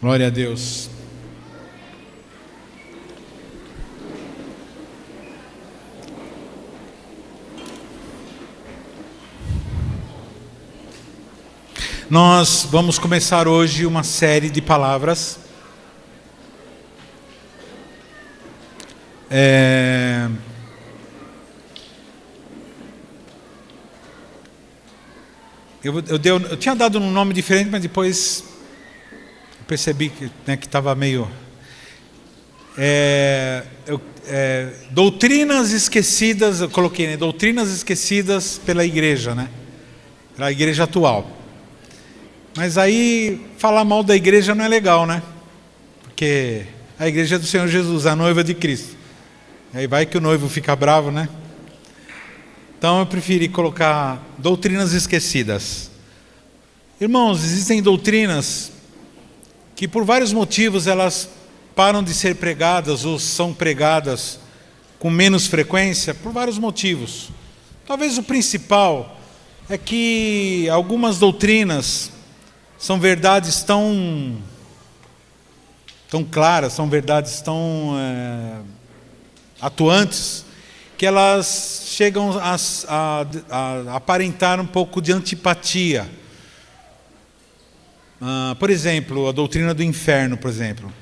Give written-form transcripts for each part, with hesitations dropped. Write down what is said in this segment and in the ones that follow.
Glória a Deus. Nós vamos começar hoje uma série de palavras. Eu tinha dado um nome diferente, mas depois eu percebi que estava meio... doutrinas esquecidas, eu coloquei, né? Doutrinas esquecidas pela igreja, né? Pela igreja atual. Mas aí, falar mal da igreja não é legal, né? Porque a igreja é do Senhor Jesus, a noiva de Cristo. Aí vai que o noivo fica bravo, né? Então eu preferi colocar doutrinas esquecidas. Irmãos, existem doutrinas que por vários motivos elas param de ser pregadas ou são pregadas com menos frequência, por vários motivos. Talvez o principal é que algumas doutrinas são verdades tão claras, são verdades tão atuantes, que elas chegam a aparentar um pouco de antipatia. Por exemplo, a doutrina do inferno, por exemplo.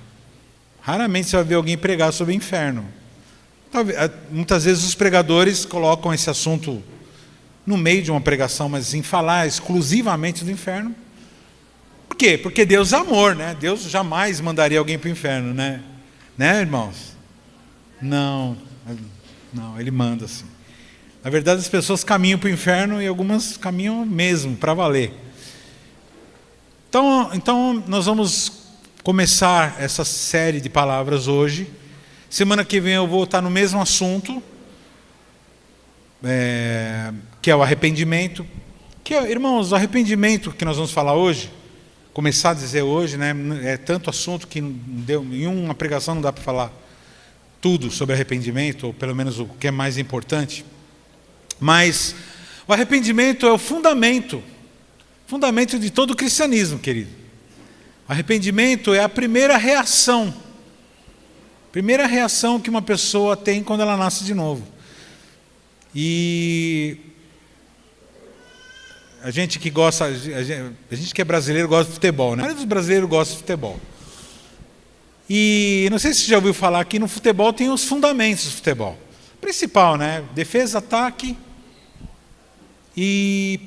Raramente você vai ver alguém pregar sobre o inferno. Muitas vezes os pregadores colocam esse assunto no meio de uma pregação, mas em falar exclusivamente do inferno. Por quê? Porque Deus é amor, né? Deus jamais mandaria alguém para o inferno, né? Né, irmãos? Não, Ele manda assim. Na verdade, as pessoas caminham para o inferno e algumas caminham mesmo, para valer. Então, nós vamos começar essa série de palavras hoje. Semana que vem eu vou estar no mesmo assunto, que é o arrependimento. Irmãos, o arrependimento que nós vamos falar hoje, começar a dizer hoje, né? É tanto assunto que em uma pregação não dá para falar tudo sobre arrependimento, ou pelo menos o que é mais importante. Mas o arrependimento é o fundamento de todo o cristianismo, querido. O arrependimento é a primeira reação que uma pessoa tem quando ela nasce de novo. E a gente que gosta, a gente que é brasileiro gosta de futebol, né? A maioria dos brasileiros gosta de futebol. E não sei se você já ouviu falar que no futebol tem os fundamentos do futebol. Principal, né? Defesa, ataque e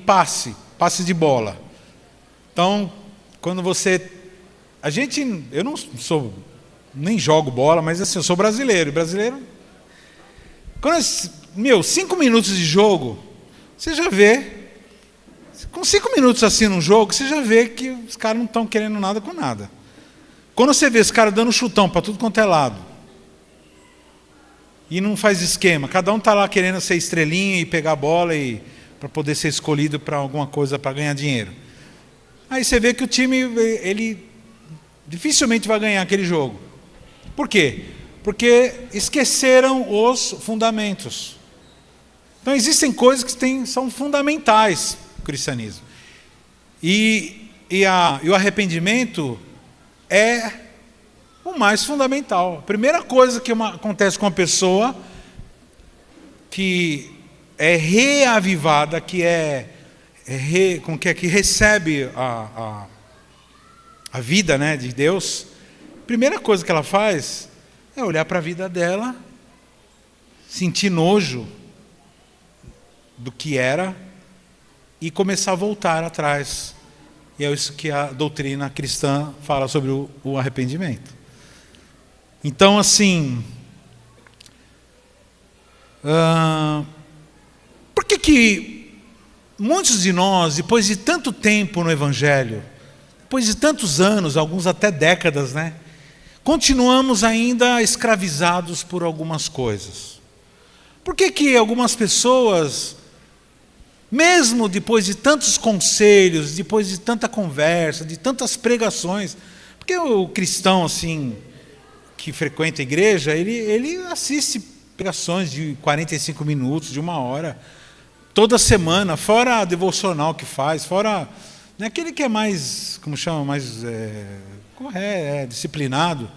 passe de bola. Então, quando você... eu não sou... nem jogo bola, mas assim, eu sou brasileiro. Brasileiro... 5 minutos de jogo, você já vê... Com 5 minutos assim num jogo, você já vê que os caras não estão querendo nada com nada. Quando você vê os caras dando chutão para tudo quanto é lado, e não faz esquema, cada um está lá querendo ser estrelinha e pegar a bola para poder ser escolhido para alguma coisa, para ganhar dinheiro. Aí você vê que o time, ele dificilmente vai ganhar aquele jogo. Por quê? Porque esqueceram os fundamentos. Então existem coisas que são fundamentais para o cristianismo. E o arrependimento é o mais fundamental. A primeira coisa que acontece com a pessoa que é reavivada, que que recebe a vida, né, de Deus, a primeira coisa que ela faz é olhar para a vida dela, sentir nojo do que era e começar a voltar atrás. E é isso que a doutrina cristã fala sobre o arrependimento. Então, assim, por que muitos de nós, depois de tanto tempo no Evangelho, depois de tantos anos, alguns até décadas, né, continuamos ainda escravizados por algumas coisas? Por que algumas pessoas... mesmo depois de tantos conselhos, depois de tanta conversa, de tantas pregações, porque o cristão assim que frequenta a igreja, ele assiste pregações de 45 minutos, de 1 hora, toda semana, fora a devocional que faz, fora Não é aquele que é mais, como chama, mais disciplinado.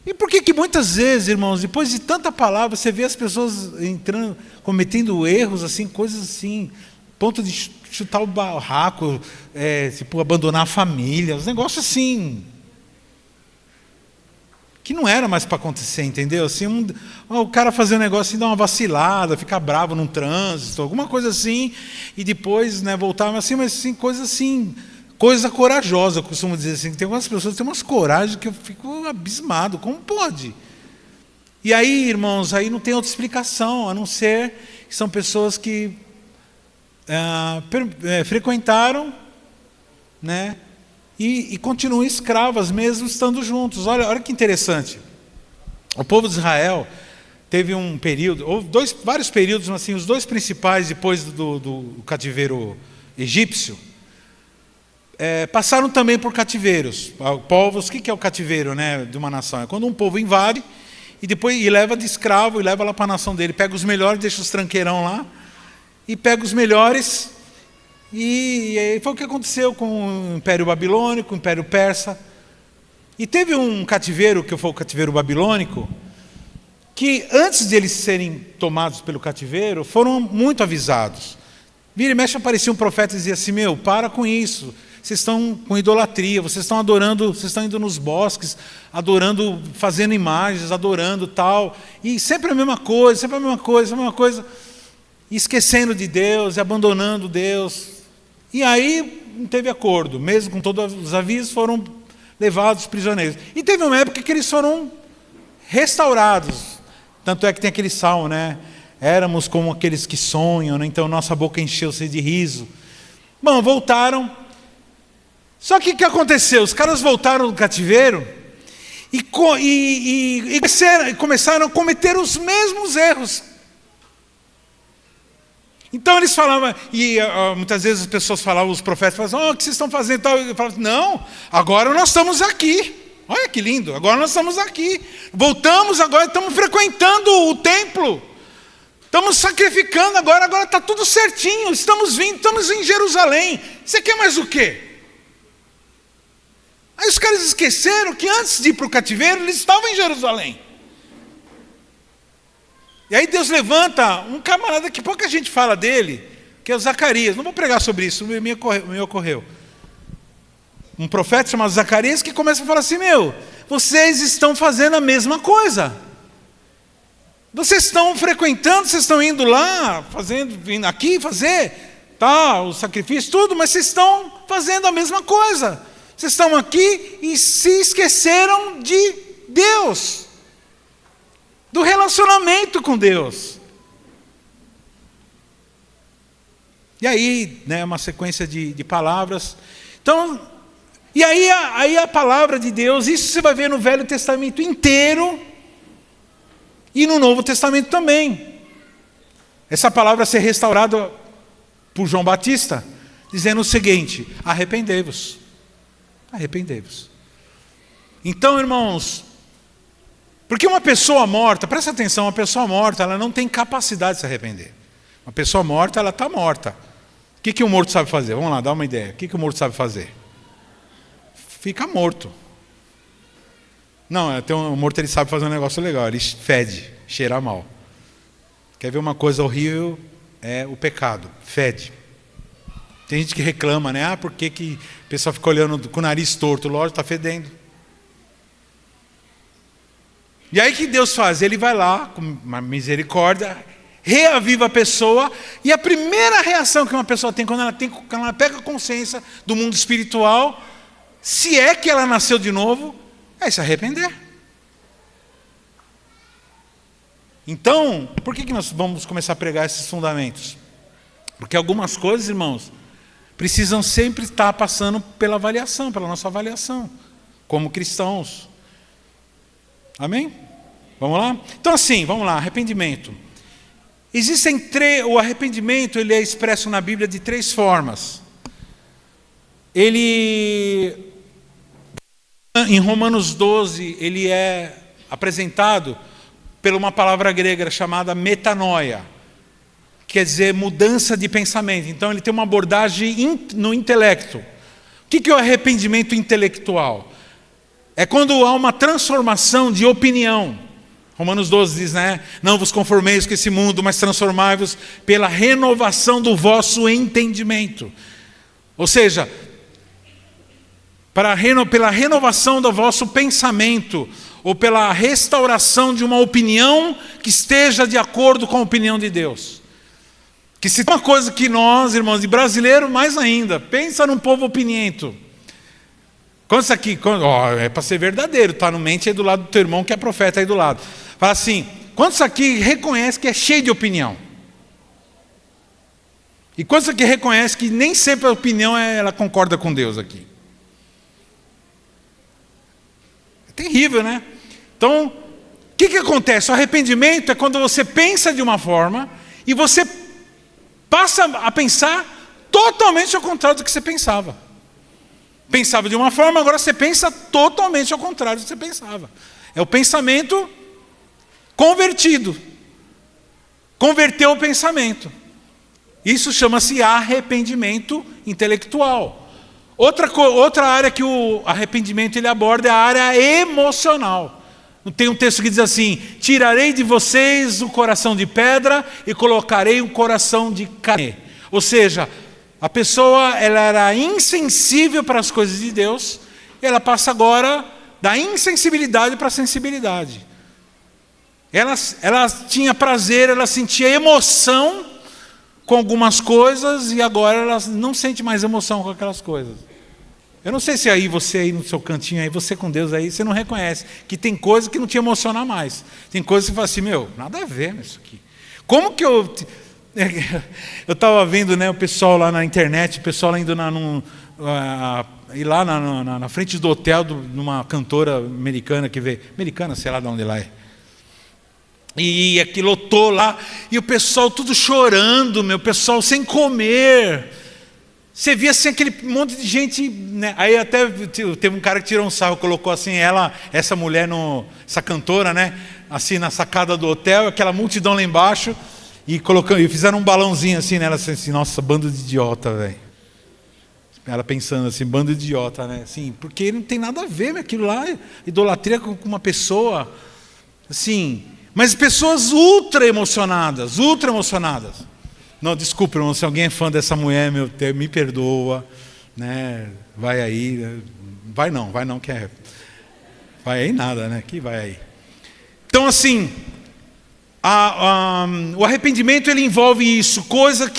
E por que muitas vezes, irmãos, depois de tanta palavra, você vê as pessoas entrando, cometendo erros, assim, coisas assim, ponto de chutar o barraco, tipo, abandonar a família, os negócios assim, que não era mais para acontecer, entendeu? Assim, o cara fazer um negócio e dar uma vacilada, ficar bravo num trânsito, alguma coisa assim, e depois, né, voltar, assim, mas assim, coisa assim, coisa corajosa, eu costumo dizer assim, que tem algumas pessoas que têm umas coragens que eu fico abismado, como pode? E aí, irmãos, aí não tem outra explicação, a não ser que são pessoas que frequentaram, né, e continuam escravas mesmo estando juntos. Olha que interessante. O povo de Israel teve um período, ou vários períodos, mas assim, os dois principais depois do cativeiro egípcio, passaram também por cativeiros. Povos, o que é o cativeiro, né, de uma nação? É quando um povo invade e depois leva de escravo e leva lá para a nação dele, pega os melhores, deixa os tranqueirão lá e pega os melhores. E foi o que aconteceu com o Império Babilônico, o Império Persa. E teve um cativeiro, que foi o cativeiro babilônico, que antes de eles serem tomados pelo cativeiro, foram muito avisados. Vira e mexe aparecia um profeta e dizia assim: para com isso, vocês estão com idolatria, vocês estão adorando, vocês estão indo nos bosques, adorando, fazendo imagens, adorando tal, e sempre a mesma coisa, sempre a mesma coisa, sempre a mesma coisa, esquecendo de Deus e abandonando Deus. E aí não teve acordo, mesmo com todos os avisos, foram levados prisioneiros. E teve uma época que eles foram restaurados. Tanto é que tem aquele salmo, né? Éramos como aqueles que sonham, né? Então nossa boca encheu-se de riso. Bom, voltaram. Só que o que aconteceu? Os caras voltaram do cativeiro e começaram a cometer os mesmos erros. Então eles falavam, e muitas vezes as pessoas falavam, os profetas falavam: o que vocês estão fazendo? Eu falava: não, agora nós estamos aqui. Olha que lindo, agora nós estamos aqui. Voltamos, agora estamos frequentando o templo. Estamos sacrificando agora está tudo certinho. Estamos vindo, estamos em Jerusalém. Você quer mais o quê? Aí os caras esqueceram que antes de ir para o cativeiro, eles estavam em Jerusalém. E aí Deus levanta um camarada que pouca gente fala dele, que é o Zacarias. Não vou pregar sobre isso, me ocorreu. Um profeta chamado Zacarias que começa a falar assim: vocês estão fazendo a mesma coisa. Vocês estão frequentando, vocês estão indo lá, vindo aqui fazer o sacrifício, tudo, mas vocês estão fazendo a mesma coisa. Vocês estão aqui e se esqueceram de Deus, do relacionamento com Deus. E aí, né, uma sequência de palavras. Então, e aí a palavra de Deus, isso você vai ver no Velho Testamento inteiro e no Novo Testamento também. Essa palavra ser restaurada por João Batista, dizendo o seguinte: arrependei-vos. Arrependei-vos. Então, irmãos, porque uma pessoa morta, presta atenção, uma pessoa morta, ela não tem capacidade de se arrepender. Uma pessoa morta, ela está morta. O que o morto sabe fazer? Vamos lá, dá uma ideia. O que o morto sabe fazer? Fica morto. Não, o morto ele sabe fazer um negócio legal, ele fede, cheira mal. Quer ver uma coisa horrível? É o pecado, fede. Tem gente que reclama, né? Por que o pessoal fica olhando com o nariz torto? Lógico, está fedendo. E aí o que Deus faz? Ele vai lá, com uma misericórdia, reaviva a pessoa, e a primeira reação que uma pessoa tem quando ela pega consciência do mundo espiritual, se é que ela nasceu de novo, é se arrepender. Então, por que nós vamos começar a pregar esses fundamentos? Porque algumas coisas, irmãos, precisam sempre estar passando pela nossa avaliação, como cristãos. Amém? Vamos lá? Então assim, vamos lá, arrependimento. O arrependimento, ele é expresso na Bíblia de 3 formas. Em Romanos 12, ele é apresentado por uma palavra grega chamada metanoia, quer dizer mudança de pensamento. Então ele tem uma abordagem no intelecto. O que é o arrependimento intelectual? É quando há uma transformação de opinião. Romanos 12 diz, né? Não vos conformeis com esse mundo, mas transformai-vos pela renovação do vosso entendimento. Ou seja, pela renovação do vosso pensamento, ou pela restauração de uma opinião que esteja de acordo com a opinião de Deus. Que se tem uma coisa que nós, irmãos, e brasileiro mais ainda, pensa num povo opiniento. Quantos aqui, é para ser verdadeiro, tá? Não mente aí do lado do teu irmão que é profeta aí do lado. Fala assim, quantos aqui reconhece que é cheio de opinião? E quantos aqui reconhece que nem sempre a opinião ela concorda com Deus aqui? É terrível, né? Então, o que acontece? O arrependimento é quando você pensa de uma forma e você passa a pensar totalmente ao contrário do que você pensava. Pensava de uma forma, agora você pensa totalmente ao contrário do que você pensava. É o pensamento convertido. Converteu o pensamento. Isso chama-se arrependimento intelectual. Outra área que o arrependimento ele aborda é a área emocional. Tem um texto que diz assim: tirarei de vocês o coração de pedra e colocarei um coração de carne. Ou seja, a pessoa ela era insensível para as coisas de Deus, e ela passa agora da insensibilidade para a sensibilidade. Ela tinha prazer, ela sentia emoção com algumas coisas, e agora ela não sente mais emoção com aquelas coisas. Eu não sei se aí você aí no seu cantinho, aí você com Deus aí, você não reconhece que tem coisa que não te emociona mais. Tem coisa que você fala assim, nada a ver isso aqui. Como que eu estava vendo, né, o pessoal lá na internet, o pessoal indo ir lá na frente do hotel de uma cantora americana que veio, americana, sei lá de onde ela é. E aquilo lotou lá, e o pessoal tudo chorando, o pessoal sem comer. Você via assim aquele monte de gente, né? Aí até teve um cara que tirou um sarro, colocou assim essa mulher, essa cantora, né? Assim na sacada do hotel, aquela multidão lá embaixo, e fizeram um balãozinho assim nela, assim, nossa, bando de idiota, velho. Ela pensando assim, bando de idiota, né? Assim, porque não tem nada a ver, aquilo lá, idolatria com uma pessoa, assim. Mas pessoas ultra emocionadas. Não, desculpa, irmão, se alguém é fã dessa mulher, me perdoa, né? Vai aí, vai não, que é... Vai aí nada, né? Que vai aí. Então, assim, o arrependimento, ele envolve isso, coisas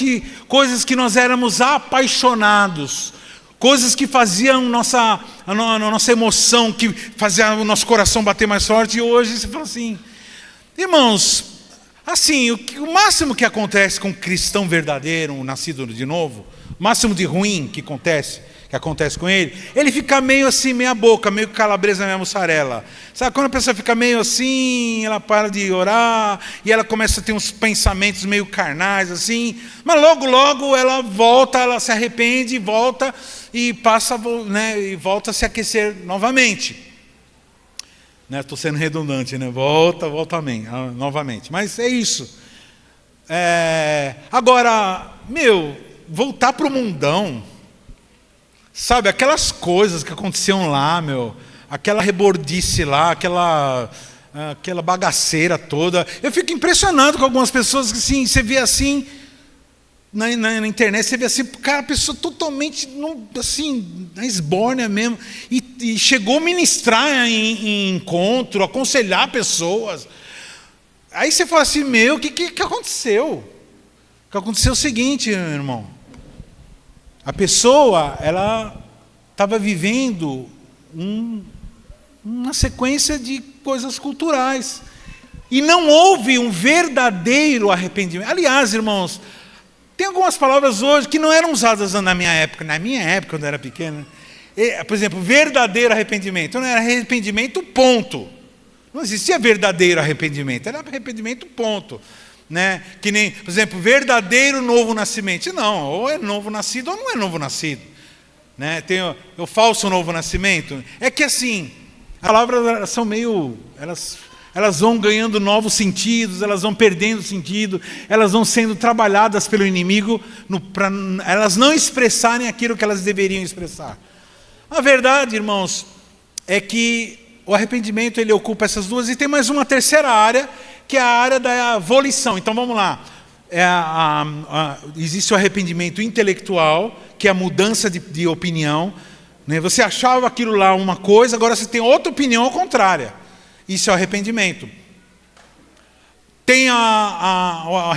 que nós éramos apaixonados, coisas que faziam a nossa emoção, que faziam o nosso coração bater mais forte, e hoje você fala assim, irmãos, assim, o máximo que acontece com um cristão verdadeiro, um nascido de novo, o máximo de ruim que acontece com ele fica meio assim, meia boca, meio calabresa, meia mussarela. Sabe, quando a pessoa fica meio assim, ela para de orar, e ela começa a ter uns pensamentos meio carnais, assim, mas logo ela volta, ela se arrepende, volta e passa, né, e volta a se aquecer novamente. Estou sendo redundante, né? Volta novamente. Mas é isso. Agora, voltar para o mundão, sabe, aquelas coisas que aconteciam lá, aquela rebordice lá, aquela bagaceira toda. Eu fico impressionado com algumas pessoas que assim, você vê assim, na internet, você vê assim, cara, a pessoa totalmente assim, na esbórnia mesmo, e chegou a ministrar em encontro, aconselhar pessoas. Aí você fala assim, o que aconteceu? O que aconteceu é o seguinte, meu irmão. A pessoa, ela estava vivendo uma sequência de coisas culturais. E não houve um verdadeiro arrependimento. Aliás, irmãos, tem algumas palavras hoje que não eram usadas na minha época. Na minha época, quando eu era pequeno. Por exemplo, verdadeiro arrependimento. Não era arrependimento, ponto. Não existia verdadeiro arrependimento. Era arrependimento, ponto. Né? Que nem, por exemplo, verdadeiro novo nascimento. Não, ou é novo nascido ou não é novo nascido. Né? Tem o falso novo nascimento. É que assim, as palavras são meio... Elas elas vão ganhando novos sentidos, elas vão perdendo sentido, elas vão sendo trabalhadas pelo inimigo para elas não expressarem aquilo que elas deveriam expressar. A verdade, irmãos, é que o arrependimento ele ocupa essas duas, e tem mais uma terceira área, que é a área da volição. Então vamos lá. Existe o arrependimento intelectual, que é a mudança de opinião, né? Você achava aquilo lá uma coisa, agora você tem outra opinião ao contrária. Isso é o arrependimento. Tem o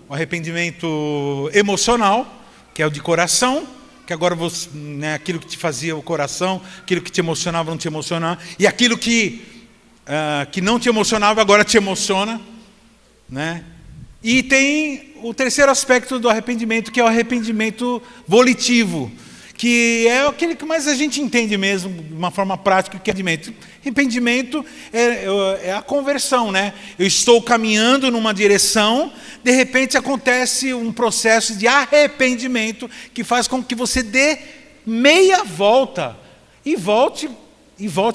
arrependimento emocional, que é o de coração, que agora você, né, aquilo que te fazia o coração, aquilo que te emocionava não te emocionava, e aquilo que não te emocionava agora te emociona, né? E tem o terceiro aspecto do arrependimento, que é o arrependimento volitivo, que é aquele que mais a gente entende mesmo, de uma forma prática, que é arrependimento. Arrependimento é a conversão, né? Eu estou caminhando numa direção, de repente acontece um processo de arrependimento que faz com que você dê meia volta e volte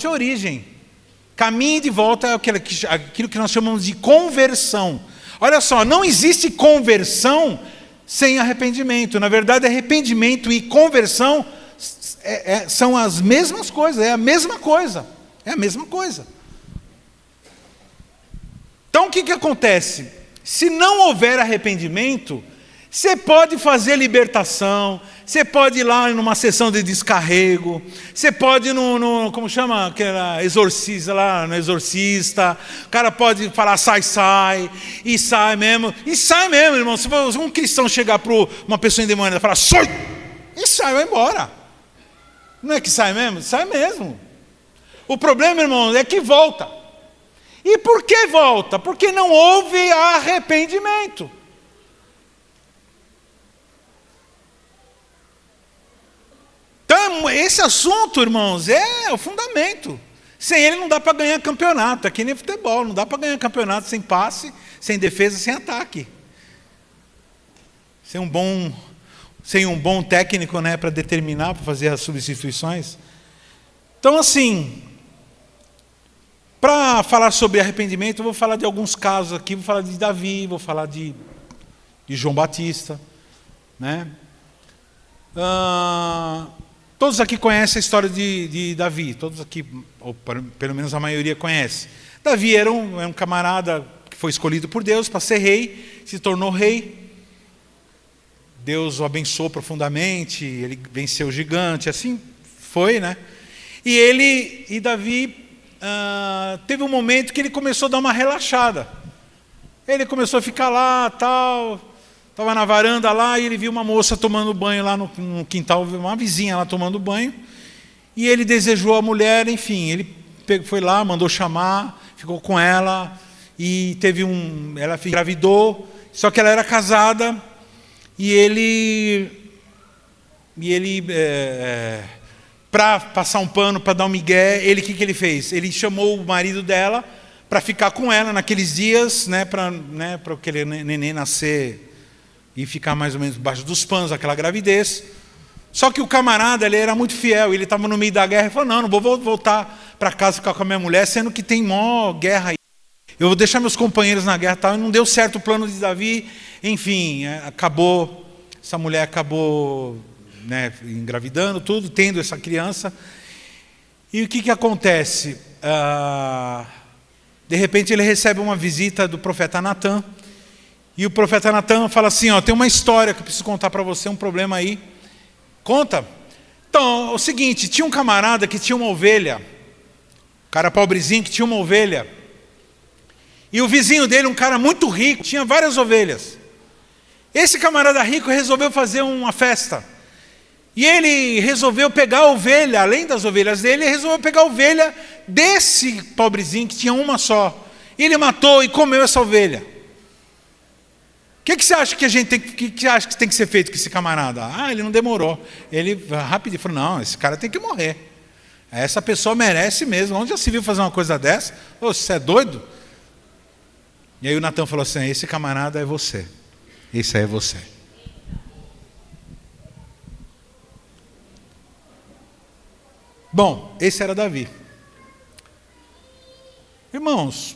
à origem. Caminhe de volta aquilo que nós chamamos de conversão. Olha só, não existe conversão sem arrependimento. Na verdade, arrependimento e conversão são as mesmas coisas, é a mesma coisa. É a mesma coisa. Então o que acontece? Se não houver arrependimento, você pode fazer libertação, você pode ir lá numa sessão de descarrego, você pode ir como chama? Aquela exorcista lá, no exorcista, o cara pode falar sai, e sai mesmo, irmão. Se um cristão chegar para uma pessoa endemoniada e falar sai, e sai, vai embora. Não é que sai mesmo? Sai mesmo. O problema, irmão, é que volta. E por que volta? Porque não houve arrependimento. Então, esse assunto, irmãos, é o fundamento. Sem ele não dá para ganhar campeonato. É que nem futebol, não dá para ganhar campeonato sem passe, sem defesa, sem ataque. Sem um bom técnico, né, para determinar, para fazer as substituições. Então, assim, para falar sobre arrependimento, eu vou falar de alguns casos aqui. Vou falar de Davi, vou falar de João Batista, né? Todos aqui conhecem a história de Davi, todos aqui, ou pelo menos a maioria conhece. Davi era um camarada que foi escolhido por Deus para ser rei, se tornou rei. Deus o abençoou profundamente, ele venceu o gigante, assim foi, né? E Davi teve um momento que ele começou a dar uma relaxada. Ele começou a ficar lá, tal. Estava na varanda lá e ele viu uma moça tomando banho lá no quintal, uma vizinha lá tomando banho. E ele desejou a mulher, enfim, ele foi lá, mandou chamar, ficou com ela e ela engravidou, só que ela era casada e ele para passar um pano, para dar um migué, o que ele fez? Ele chamou o marido dela para ficar com ela naqueles dias, né, para aquele neném nascer e ficar mais ou menos debaixo dos panos, aquela gravidez. Só que o camarada, ele era muito fiel, ele estava no meio da guerra e falou, não vou voltar para casa ficar com a minha mulher, sendo que tem mó guerra aí. Eu vou deixar meus companheiros na guerra e tal. E não deu certo o plano de Davi, enfim, essa mulher acabou, né, engravidando, tudo, tendo essa criança. E o que acontece? De repente ele recebe uma visita do profeta Natã, e o profeta Natã fala assim, tem uma história que eu preciso contar para você, um problema aí. Conta. Então, é o seguinte, tinha um camarada que tinha uma ovelha, um cara pobrezinho que tinha uma ovelha, e o vizinho dele, um cara muito rico, tinha várias ovelhas. Esse camarada rico resolveu fazer uma festa, e ele resolveu pegar a ovelha, além das ovelhas dele, ele resolveu pegar a ovelha desse pobrezinho que tinha uma só. E ele matou e comeu essa ovelha. O que você acha que acha que tem que ser feito com esse camarada? Ele não demorou. Ele rapidinho falou, não, esse cara tem que morrer. Essa pessoa merece mesmo. Onde já se viu fazer uma coisa dessa? Você é doido? E aí o Natã falou assim, esse camarada é você. Esse aí é você. Bom, esse era Davi. Irmãos,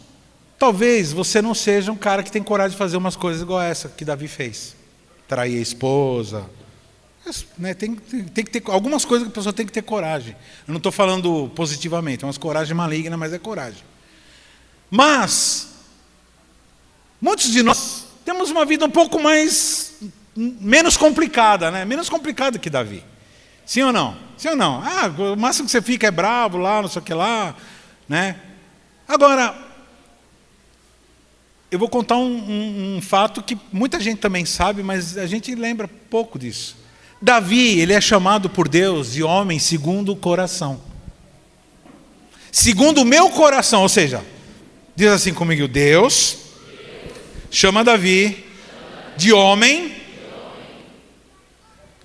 talvez você não seja um cara que tem coragem de fazer umas coisas igual essa que Davi fez. Trair a esposa. Né, tem que ter algumas coisas que a pessoa tem que ter coragem. Eu não estou falando positivamente, é uma coragem maligna, mas é coragem. Mas, muitos de nós temos uma vida um pouco menos complicada, né? Menos complicada que Davi. Sim ou não? Sim ou não? O máximo que você fica é bravo lá, não sei o que lá, né? Agora, eu vou contar um fato que muita gente também sabe, mas a gente lembra pouco disso. Davi, ele é chamado por Deus de homem segundo o coração. Segundo o meu coração, ou seja, diz assim comigo, Deus chama Davi de homem,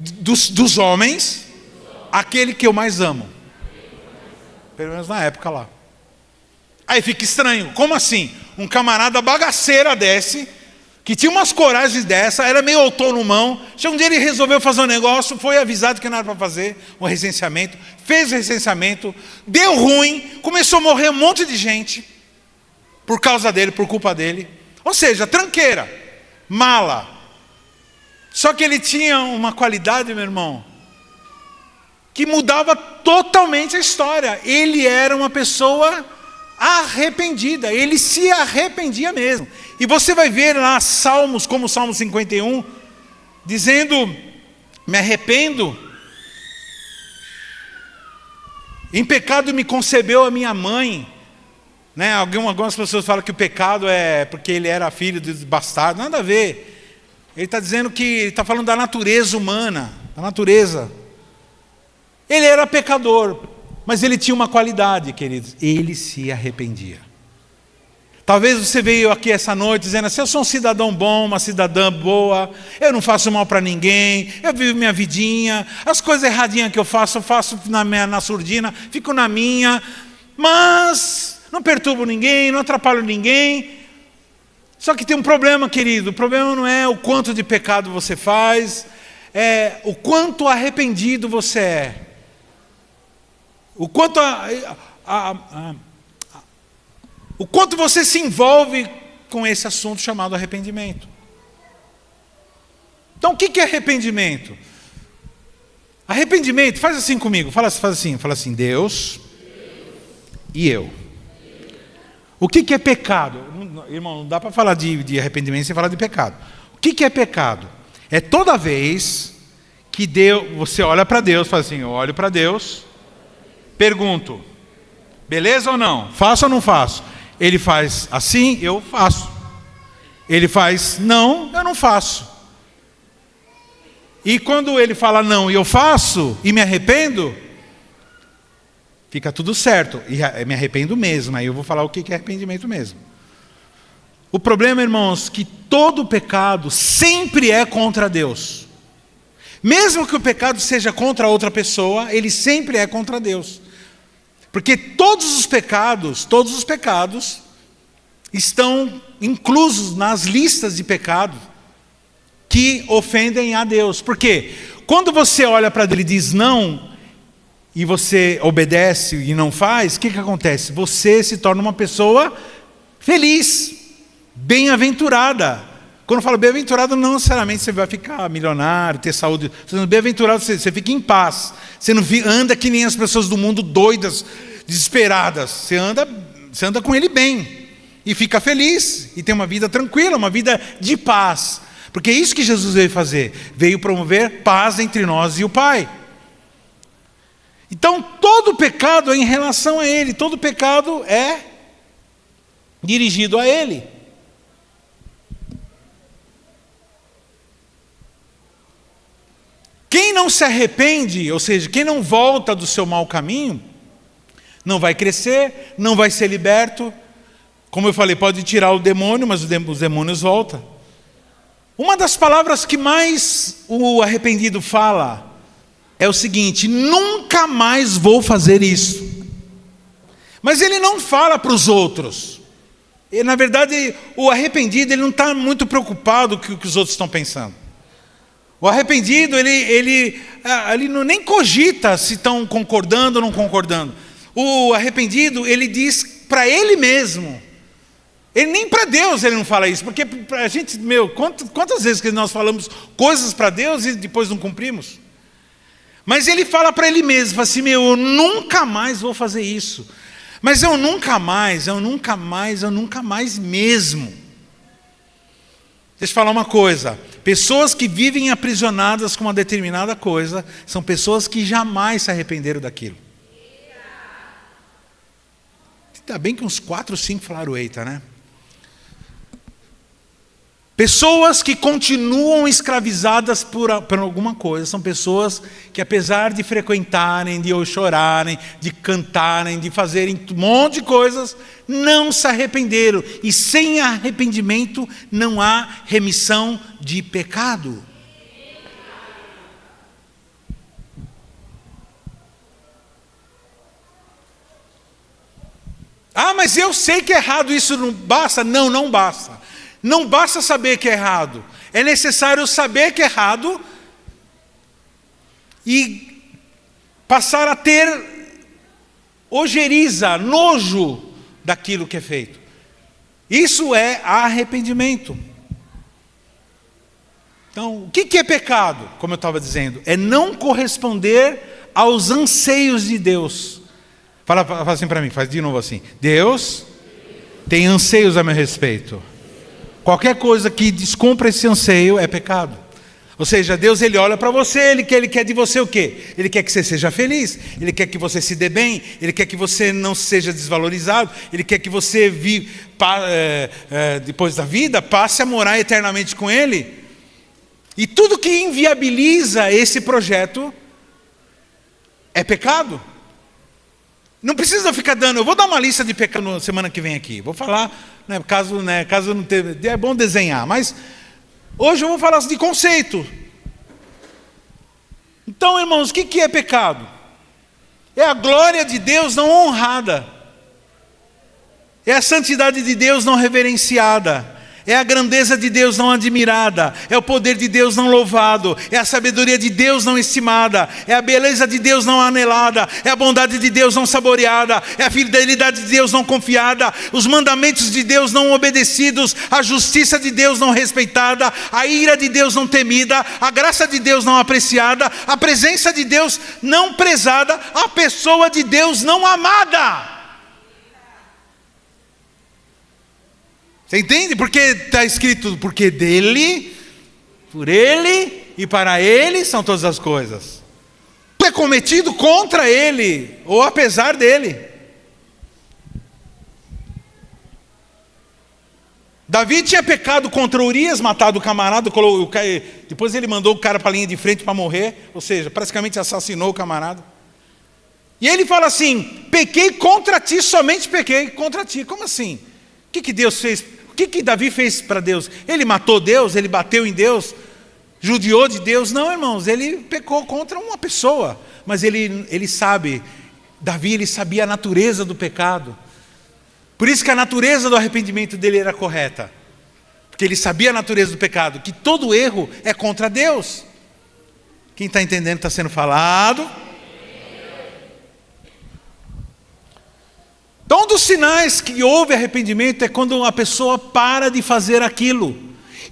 dos homens, aquele que eu mais amo. Pelo menos na época lá. Aí fica estranho, como assim? Um camarada bagaceira desce, que tinha umas coragens dessa, era meio autonomão. Um dia ele resolveu fazer um negócio, foi avisado que não era para fazer um recenseamento, fez o recenseamento, deu ruim, começou a morrer um monte de gente, por causa dele, por culpa dele. Ou seja, tranqueira, mala. Só que ele tinha uma qualidade, meu irmão, que mudava totalmente a história. Ele era uma pessoa arrependida, ele se arrependia mesmo. E você vai ver lá salmos, como o Salmo 51, dizendo, me arrependo, em pecado me concebeu a minha mãe, né? Algumas pessoas falam que o pecado é porque ele era filho de bastardo, nada a ver. Ele está dizendo que, ele está falando da natureza humana, da natureza. Ele era pecador, mas ele tinha uma qualidade, queridos, ele se arrependia. Talvez você veio aqui essa noite dizendo assim, eu sou um cidadão bom, uma cidadã boa, eu não faço mal para ninguém, eu vivo minha vidinha, as coisas erradinhas que eu faço na surdina, fico na minha, mas não perturbo ninguém, não atrapalho ninguém. Só que tem um problema, querido, o problema não é o quanto de pecado você faz, é o quanto arrependido você é. O quanto o quanto você se envolve com esse assunto chamado arrependimento. Então, o que é arrependimento? Arrependimento, faz assim comigo, fala assim, Deus e eu. O que é pecado? Irmão, não dá para falar de arrependimento sem falar de pecado. O que é pecado? É toda vez que você olha para Deus, fala assim, eu olho para Deus, pergunto, beleza ou não? Faço ou não faço? Ele faz assim, eu faço. Ele faz não, eu não faço. E quando ele fala não e eu faço, e me arrependo, fica tudo certo. E me arrependo mesmo, aí eu vou falar o que é arrependimento mesmo. O problema, irmãos, que todo pecado sempre é contra Deus. Mesmo que o pecado seja contra outra pessoa, ele sempre é contra Deus. Porque todos os pecados estão inclusos nas listas de pecado que ofendem a Deus. Por quê? Quando você olha para Deus e diz não, e você obedece e não faz, o que acontece? Você se torna uma pessoa feliz, bem-aventurada. Quando eu falo bem-aventurado, não necessariamente você vai ficar milionário, ter saúde. Bem-aventurado, você fica em paz. Você não anda que nem as pessoas do mundo doidas, desesperadas. Você anda com ele bem. E fica feliz. E tem uma vida tranquila, uma vida de paz. Porque é isso que Jesus veio fazer. Veio promover paz entre nós e o Pai. Então, todo pecado é em relação a Ele. Todo pecado é dirigido a Ele. Quem não se arrepende, ou seja, quem não volta do seu mau caminho, não vai crescer, não vai ser liberto. Como eu falei, pode tirar o demônio, mas os demônios voltam. Uma das palavras que mais o arrependido fala é o seguinte: nunca mais vou fazer isso. Mas ele não fala para os outros. E, na verdade, o arrependido ele não está muito preocupado com o que os outros estão pensando. O arrependido, ele nem cogita se estão concordando ou não concordando. O arrependido, ele diz para ele mesmo. Ele nem para Deus ele não fala isso, porque a gente, quantas vezes que nós falamos coisas para Deus e depois não cumprimos? Mas ele fala para ele mesmo, fala assim, eu nunca mais vou fazer isso. Mas eu nunca mais mesmo. Deixa eu falar uma coisa. Pessoas que vivem aprisionadas com uma determinada coisa, são pessoas que jamais se arrependeram daquilo. Ainda bem que uns 4 ou 5 falaram eita, né? Pessoas que continuam escravizadas por alguma coisa, são pessoas que apesar de frequentarem, de chorarem, de cantarem, de fazerem um monte de coisas, não se arrependeram. E sem arrependimento não há remissão de pecado. Ah, mas eu sei que é errado, isso não basta? Não, não basta. Não basta saber que é errado. É necessário saber que é errado e passar a ter ojeriza, nojo daquilo que é feito. Isso é arrependimento. Então, o que é pecado? Como eu estava dizendo, é não corresponder aos anseios de Deus. Fala assim para mim, faz de novo assim. Deus tem anseios a meu respeito. Qualquer coisa que descumpra esse anseio é pecado. Ou seja, Deus ele olha para você, ele quer de você o quê? Ele quer que você seja feliz, ele quer que você se dê bem, ele quer que você não seja desvalorizado, ele quer que você depois da vida passe a morar eternamente com ele. E tudo que inviabiliza esse projeto é pecado. Não precisa ficar dando, eu vou dar uma lista de pecados na semana que vem aqui. Vou falar, caso não teve, é bom desenhar, mas hoje eu vou falar de conceito. Então, irmãos, o que é pecado? É a glória de Deus não honrada. É a santidade de Deus não reverenciada. É a grandeza de Deus não admirada, é o poder de Deus não louvado, é a sabedoria de Deus não estimada, é a beleza de Deus não anelada, é a bondade de Deus não saboreada, é a fidelidade de Deus não confiada, os mandamentos de Deus não obedecidos, a justiça de Deus não respeitada, a ira de Deus não temida, a graça de Deus não apreciada, a presença de Deus não prezada, a pessoa de Deus não amada. Você entende? Porque está escrito, porque dele, por ele e para ele são todas as coisas. Tudo é cometido contra ele, ou apesar dele. Davi tinha pecado contra Urias, matado o camarada, depois ele mandou o cara para a linha de frente para morrer, ou seja, praticamente assassinou o camarada. E ele fala assim, pequei contra ti, somente pequei contra ti. Como assim? O que Deus fez? O que Davi fez para Deus? Ele matou Deus? Ele bateu em Deus? Judiou de Deus? Não, irmãos, ele pecou contra uma pessoa. Mas ele sabe, Davi ele sabia a natureza do pecado. Por isso que a natureza do arrependimento dele era correta. Porque ele sabia a natureza do pecado, que todo erro é contra Deus. Quem está entendendo está sendo falado. Então, um dos sinais que houve arrependimento é quando uma pessoa para de fazer aquilo.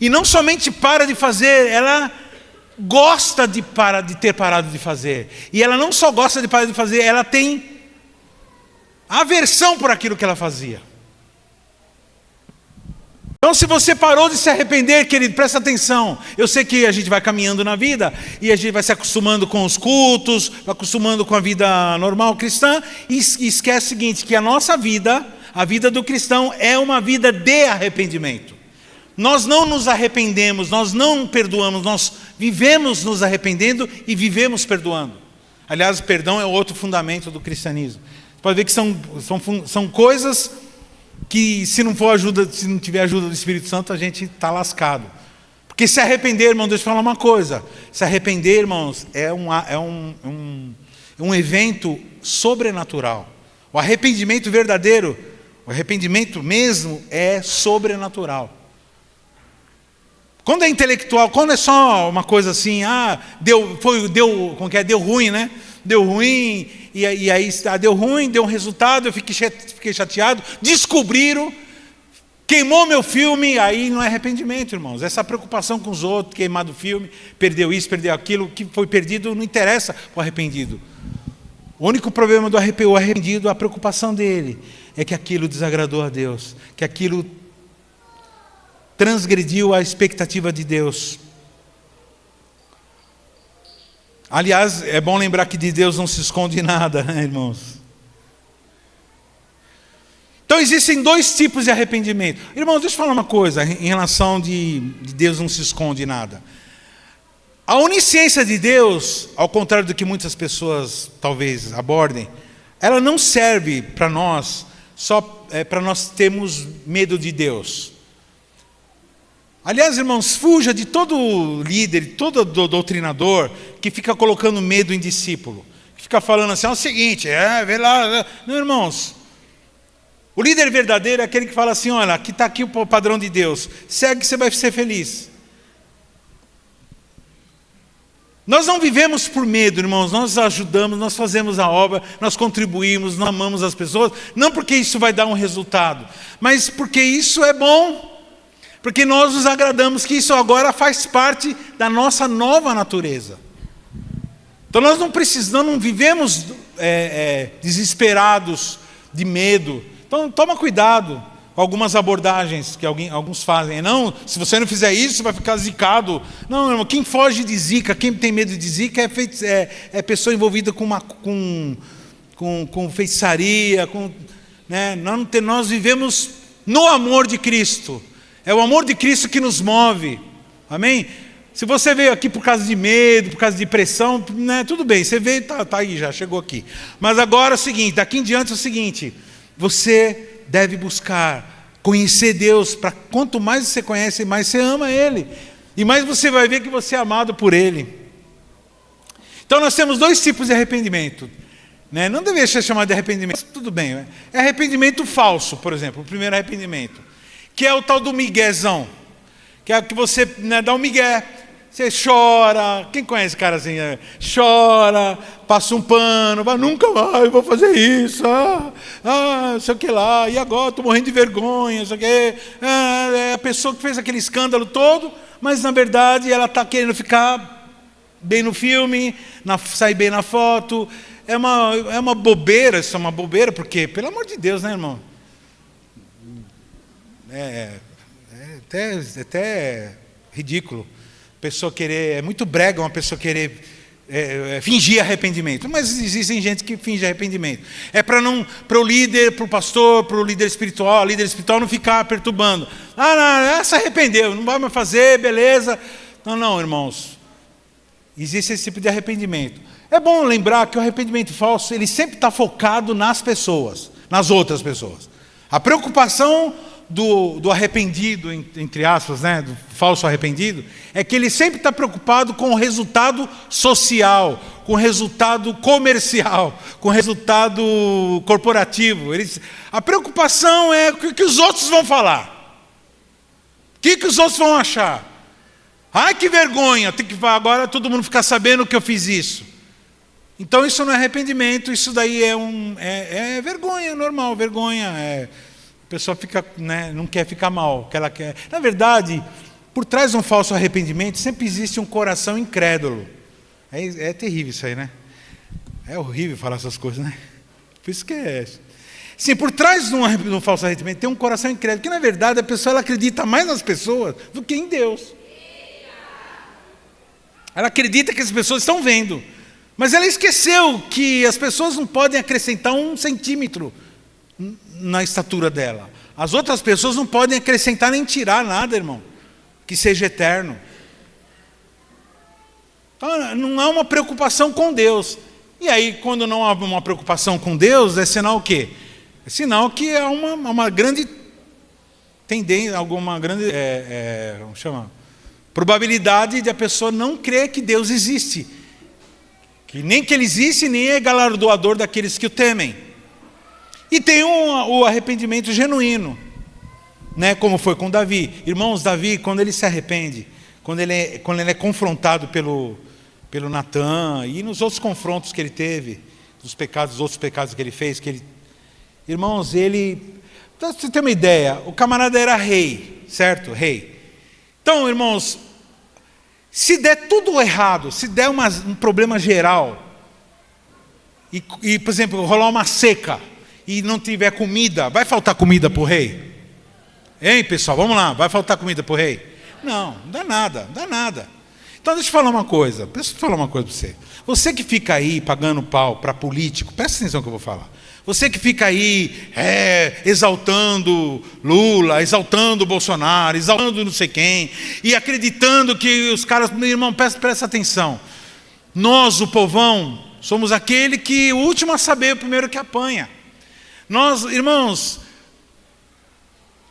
E não somente para de fazer, ela gosta de ter parado de fazer. E ela não só gosta de parar de fazer, ela tem aversão por aquilo que ela fazia. Então, se você parou de se arrepender, querido, presta atenção. Eu sei que a gente vai caminhando na vida e a gente vai se acostumando com os cultos, vai acostumando com a vida normal cristã e esquece o seguinte, que a nossa vida, a vida do cristão é uma vida de arrependimento. Nós não nos arrependemos, nós não perdoamos, nós vivemos nos arrependendo e vivemos perdoando. Aliás, o perdão é outro fundamento do cristianismo. Você pode ver que são coisas que se não tiver ajuda do Espírito Santo, a gente está lascado. Porque se arrepender, irmão, deixa eu falar uma coisa. Se arrepender, irmãos, é um evento sobrenatural. O arrependimento verdadeiro, o arrependimento mesmo é sobrenatural. Quando é intelectual, quando é só uma coisa assim, deu ruim, né? deu ruim, e aí deu ruim, deu um resultado, eu fiquei chateado, descobriram, queimou meu filme, aí não é arrependimento, irmãos. Essa preocupação com os outros, queimado o filme, perdeu isso, perdeu aquilo, que foi perdido não interessa para o arrependido. O único problema do arrependido, a preocupação dele, é que aquilo desagradou a Deus, que aquilo transgrediu a expectativa de Deus. Aliás, é bom lembrar que de Deus não se esconde nada, né, irmãos? Então existem dois tipos de arrependimento. Irmãos, deixa eu falar uma coisa em relação de Deus não se esconde nada. A onisciência de Deus, ao contrário do que muitas pessoas talvez abordem, ela não serve para nós só para nós termos medo de Deus. Aliás, irmãos, fuja de todo líder, todo doutrinador que fica colocando medo em discípulo, que fica falando assim, é o seguinte, vê lá. Não, irmãos, o líder verdadeiro é aquele que fala assim, olha, aqui está aqui o padrão de Deus, segue que você vai ser feliz. Nós não vivemos por medo, irmãos, nós ajudamos, nós fazemos a obra, nós contribuímos, nós amamos as pessoas, não porque isso vai dar um resultado, mas porque isso é bom, porque nós nos agradamos que isso agora faz parte da nossa nova natureza. Então nós não vivemos desesperados de medo. Então toma cuidado com algumas abordagens que alguns fazem. Não, se você não fizer isso, você vai ficar zicado. Não, irmão, quem foge de zica, quem tem medo de zica é pessoa envolvida com feitiçaria. Né? Nós vivemos no amor de Cristo. É o amor de Cristo que nos move. Amém? Se você veio aqui por causa de medo, por causa de pressão, né, tudo bem, você veio, tá aí já, chegou aqui. Mas agora é o seguinte, daqui em diante é o seguinte, você deve buscar conhecer Deus, para quanto mais você conhece, mais você ama Ele. E mais você vai ver que você é amado por Ele. Então nós temos dois tipos de arrependimento. Né? Não deveria ser chamado de arrependimento, tudo bem. Né? É arrependimento falso, por exemplo, o primeiro arrependimento. Que é o tal do miguezão. Que é que você dá um migué. Você chora, quem conhece cara assim? Chora, passa um pano, mas nunca mais vou fazer isso, sei o que lá, e agora estou morrendo de vergonha, sei o que. É a pessoa que fez aquele escândalo todo, mas na verdade ela está querendo ficar bem no filme, sair bem na foto. É uma bobeira, isso é uma bobeira, porque, pelo amor de Deus, né, irmão? Até ridículo. Pessoa querer, é muito brega uma pessoa querer fingir arrependimento, mas existem gente que finge arrependimento. É para o líder, para o pastor, para o líder espiritual não ficar perturbando. Não, se arrependeu, não vai mais fazer, beleza. Não, irmãos. Existe esse tipo de arrependimento. É bom lembrar que o arrependimento falso, ele sempre está focado nas pessoas, nas outras pessoas. A preocupação do arrependido, entre aspas, né, do falso arrependido, é que ele sempre está preocupado com o resultado social, com o resultado comercial, com o resultado corporativo. A preocupação é o que os outros vão falar, o que os outros vão achar. Ai, que vergonha, tem que agora todo mundo ficar sabendo que eu fiz isso. Então isso não é arrependimento, isso daí é vergonha, normal, vergonha. A pessoa fica, né, não quer ficar mal, que ela quer. Na verdade, por trás de um falso arrependimento sempre existe um coração incrédulo. É terrível isso aí, né? É horrível falar essas coisas, né? Por isso que sim, por trás de um falso arrependimento tem um coração incrédulo, que na verdade a pessoa ela acredita mais nas pessoas do que em Deus. Ela acredita que as pessoas estão vendo, mas ela esqueceu que as pessoas não podem acrescentar 1 centímetro na estatura dela. As outras pessoas não podem acrescentar nem tirar nada, irmão, que seja eterno. Então, não há uma preocupação com Deus. E aí, quando não há uma preocupação com Deus, é sinal o quê? É sinal que há uma grande tendência, alguma grande como chama? Probabilidade de a pessoa não crer que Deus existe. Que nem que Ele existe, nem é galardoador daqueles que o temem. E tem o arrependimento genuíno, né? Como foi com Davi. Irmãos, Davi, quando ele se arrepende, quando ele é confrontado pelo Natã e nos outros confrontos que ele teve, dos pecados, os outros pecados que ele fez, irmãos, para você ter uma ideia, o camarada era rei, certo? Rei. Então, irmãos, se der tudo errado, se der um problema geral, e, por exemplo, rolar uma seca e não tiver comida, vai faltar comida para o rei? Hein, pessoal, vamos lá, vai faltar comida para o rei? Não dá nada, não dá nada. Então deixa eu falar uma coisa, para você. Você que fica aí pagando pau para político, presta atenção no que eu vou falar. Você que fica aí exaltando Lula, exaltando Bolsonaro, exaltando não sei quem, e acreditando que os caras... Meu irmão, presta atenção. Nós, o povão, somos aquele que o último a saber, o primeiro que apanha. Nós, irmãos,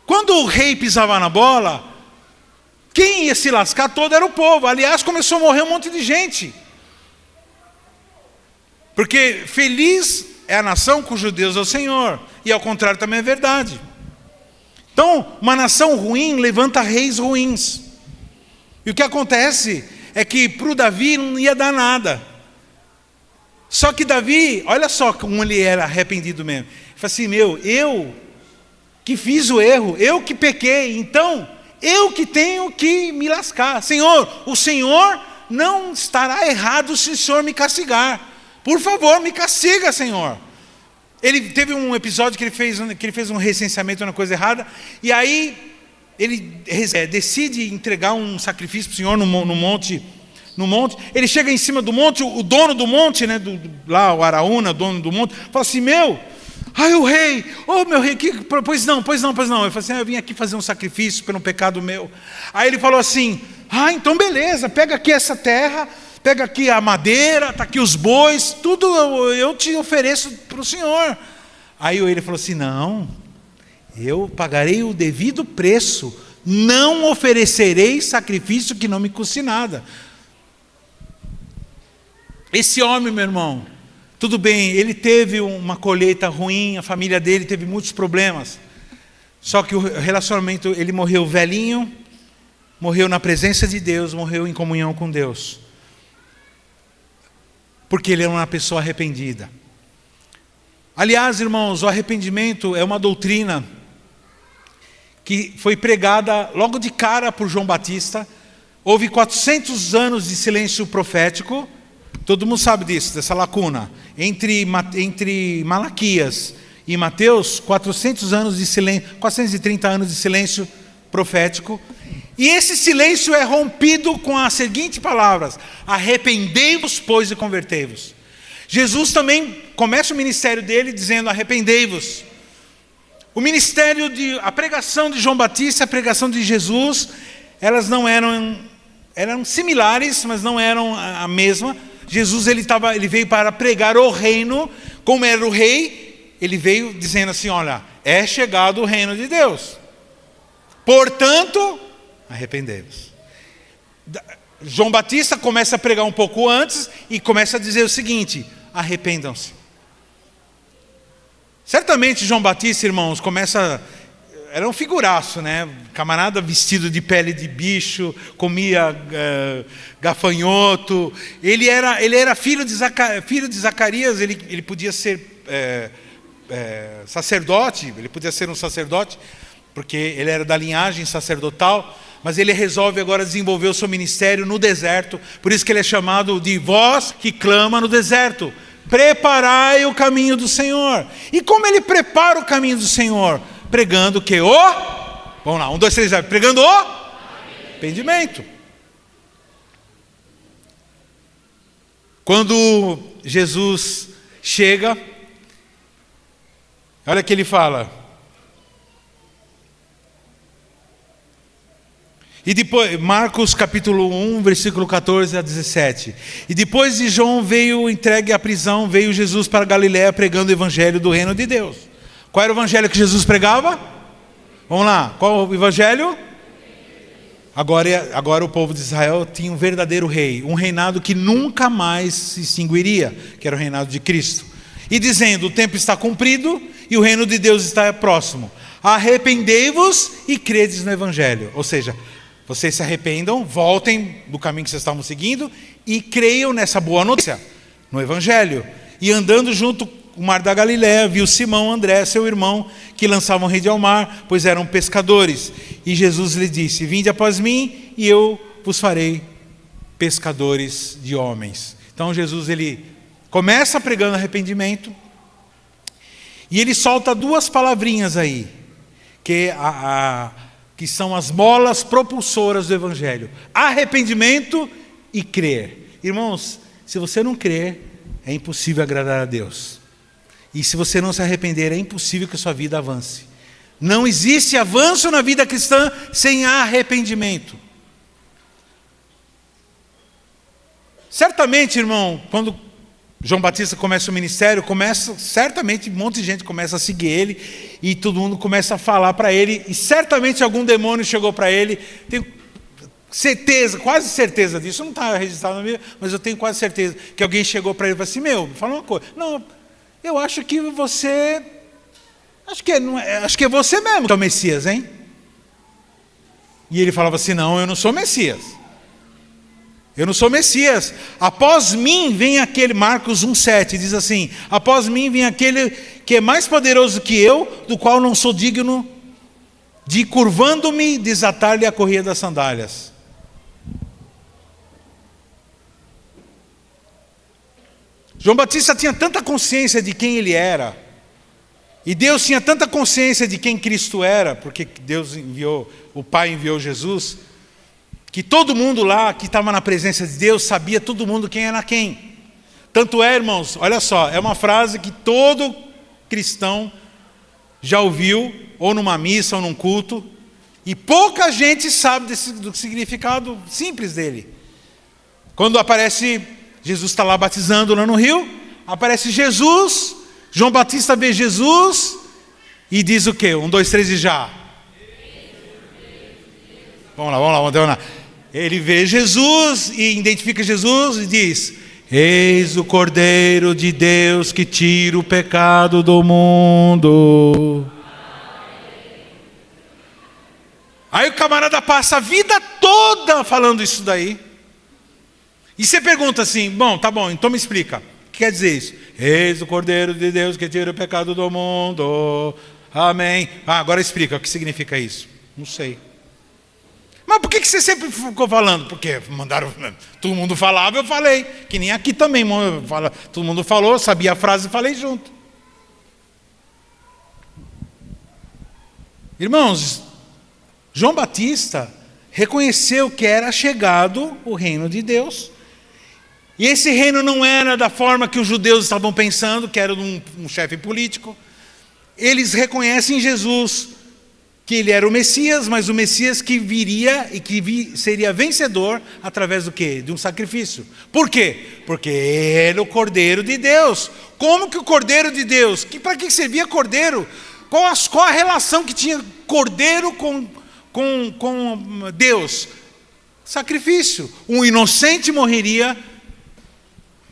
quando o rei pisava na bola, quem ia se lascar todo era o povo. Aliás, começou a morrer um monte de gente. Porque feliz é a nação cujo Deus é o Senhor. E ao contrário também é verdade. Então, uma nação ruim levanta reis ruins. E o que acontece é que para o Davi não ia dar nada. Só que Davi, olha só como ele era arrependido mesmo. Ele falou assim, eu que fiz o erro, eu que pequei, então eu que tenho que me lascar. Senhor, o Senhor não estará errado se o Senhor me castigar. Por favor, me castiga, Senhor. Ele teve um episódio que ele fez um recenseamento, uma coisa errada, e aí ele decide entregar um sacrifício para o Senhor no monte. Ele chega em cima do monte, o dono do monte, né, lá o Araúna, dono do monte, fala assim, o rei, meu rei, pois não. Ele falou assim, eu vim aqui fazer um sacrifício pelo pecado meu. Aí ele falou assim, então beleza, pega aqui essa terra, pega aqui a madeira, está aqui os bois, tudo eu te ofereço para o Senhor. Aí ele falou assim, não, eu pagarei o devido preço, não oferecerei sacrifício que não me custe nada. Esse homem, meu irmão, tudo bem, ele teve uma colheita ruim, a família dele teve muitos problemas. Só que o relacionamento, ele morreu velhinho, morreu na presença de Deus, morreu em comunhão com Deus. Porque ele era uma pessoa arrependida. Aliás, irmãos, o arrependimento é uma doutrina que foi pregada logo de cara por João Batista. Houve 400 anos de silêncio profético. Todo mundo sabe disso, dessa lacuna. Entre Malaquias e Mateus, 400 anos de silêncio, 430 anos de silêncio profético. E esse silêncio é rompido com as seguintes palavras: arrependei-vos, pois, e convertei-vos. Jesus também começa o ministério dele dizendo: arrependei-vos. A pregação de João Batista, a pregação de Jesus, elas não eram similares, mas não eram a mesma. Jesus ele veio para pregar o reino, como era o rei, ele veio dizendo assim: olha, é chegado o reino de Deus. Portanto, arrependei-vos. João Batista começa a pregar um pouco antes e começa a dizer o seguinte: arrependam-se. Certamente João Batista, irmãos, era um figuraço, né? Camarada vestido de pele de bicho, comia gafanhoto. Ele era filho de Zacarias, ele podia ser sacerdote, ele podia ser um sacerdote, porque ele era da linhagem sacerdotal, mas ele resolve agora desenvolver o seu ministério no deserto. Por isso que ele é chamado de voz que clama no deserto: preparai o caminho do Senhor. E como ele prepara o caminho do Senhor? Pregando que vamos lá, 1, 2, 3, pregando o arrependimento. Quando Jesus chega, olha que ele fala. E depois, Marcos capítulo 1, versículo 14 a 17. E depois de João veio entregue à prisão, veio Jesus para Galiléia pregando o evangelho do reino de Deus. Qual era o evangelho que Jesus pregava? Vamos lá, qual o evangelho? Agora o povo de Israel tinha um verdadeiro rei, um reinado que nunca mais se extinguiria, que era o reinado de Cristo. E dizendo: o tempo está cumprido e o reino de Deus está próximo. Arrependei-vos e credes no evangelho. Ou seja, Vocês se arrependam, voltem do caminho que vocês estavam seguindo e creiam nessa boa notícia, no Evangelho. E andando junto com o mar da Galileia, viu Simão, André, seu irmão, que lançavam rede ao mar, pois eram pescadores. E Jesus lhe disse: vinde após mim e eu vos farei pescadores de homens. Então Jesus, ele começa pregando arrependimento e ele solta duas palavrinhas aí, que são as molas propulsoras do Evangelho: arrependimento e crer. Irmãos, se você não crer, é impossível agradar a Deus. E se você não se arrepender, é impossível que a sua vida avance. Não existe avanço na vida cristã sem arrependimento. Certamente, irmão, quando João Batista começa o ministério, certamente um monte de gente começa a seguir ele, e todo mundo começa a falar para ele, e certamente algum demônio chegou para ele. Tenho certeza, quase certeza disso, não está registrado na Bíblia, mas eu tenho quase certeza que alguém chegou para ele e falou assim: fala uma coisa, não, eu acho que você, acho que é você mesmo que é o Messias, hein? E ele falava assim: não, eu não sou Messias. Eu não sou Messias. Após mim vem aquele, Marcos 1,7 diz assim: após mim vem aquele que é mais poderoso que eu, do qual não sou digno de, curvando-me, desatar-lhe a correia das sandálias. João Batista tinha tanta consciência de quem ele era, e Deus tinha tanta consciência de quem Cristo era, porque Deus enviou, o Pai enviou Jesus, que todo mundo lá que estava na presença de Deus sabia todo mundo quem era quem. Tanto é, irmãos, olha só, é uma frase que todo cristão já ouviu, ou numa missa ou num culto, e pouca gente sabe do significado simples dele. Quando aparece, Jesus está lá batizando lá no rio, aparece Jesus, João Batista vê Jesus e diz o quê? 1, 2, 3 e já. Vamos lá. Ele vê Jesus e identifica Jesus e diz: eis o Cordeiro de Deus que tira o pecado do mundo. Aí o camarada passa a vida toda falando isso daí. E você pergunta assim: bom, tá bom, então me explica. O que quer dizer isso? Eis o Cordeiro de Deus que tira o pecado do mundo. Amém. Agora explica o que significa isso. Não sei. Mas por que você sempre ficou falando? Porque mandaram, todo mundo falava, eu falei. Que nem aqui também, todo mundo falou, sabia a frase e falei junto. Irmãos, João Batista reconheceu que era chegado o reino de Deus. E esse reino não era da forma que os judeus estavam pensando, que era um chefe político. Eles reconhecem Jesus, que ele era o Messias, mas o Messias que viria e que seria vencedor através do quê? De um sacrifício. Por quê? Porque ele é o Cordeiro de Deus. Como que o Cordeiro de Deus? Para que servia Cordeiro? Qual a relação que tinha Cordeiro com Deus? Sacrifício. Um inocente morreria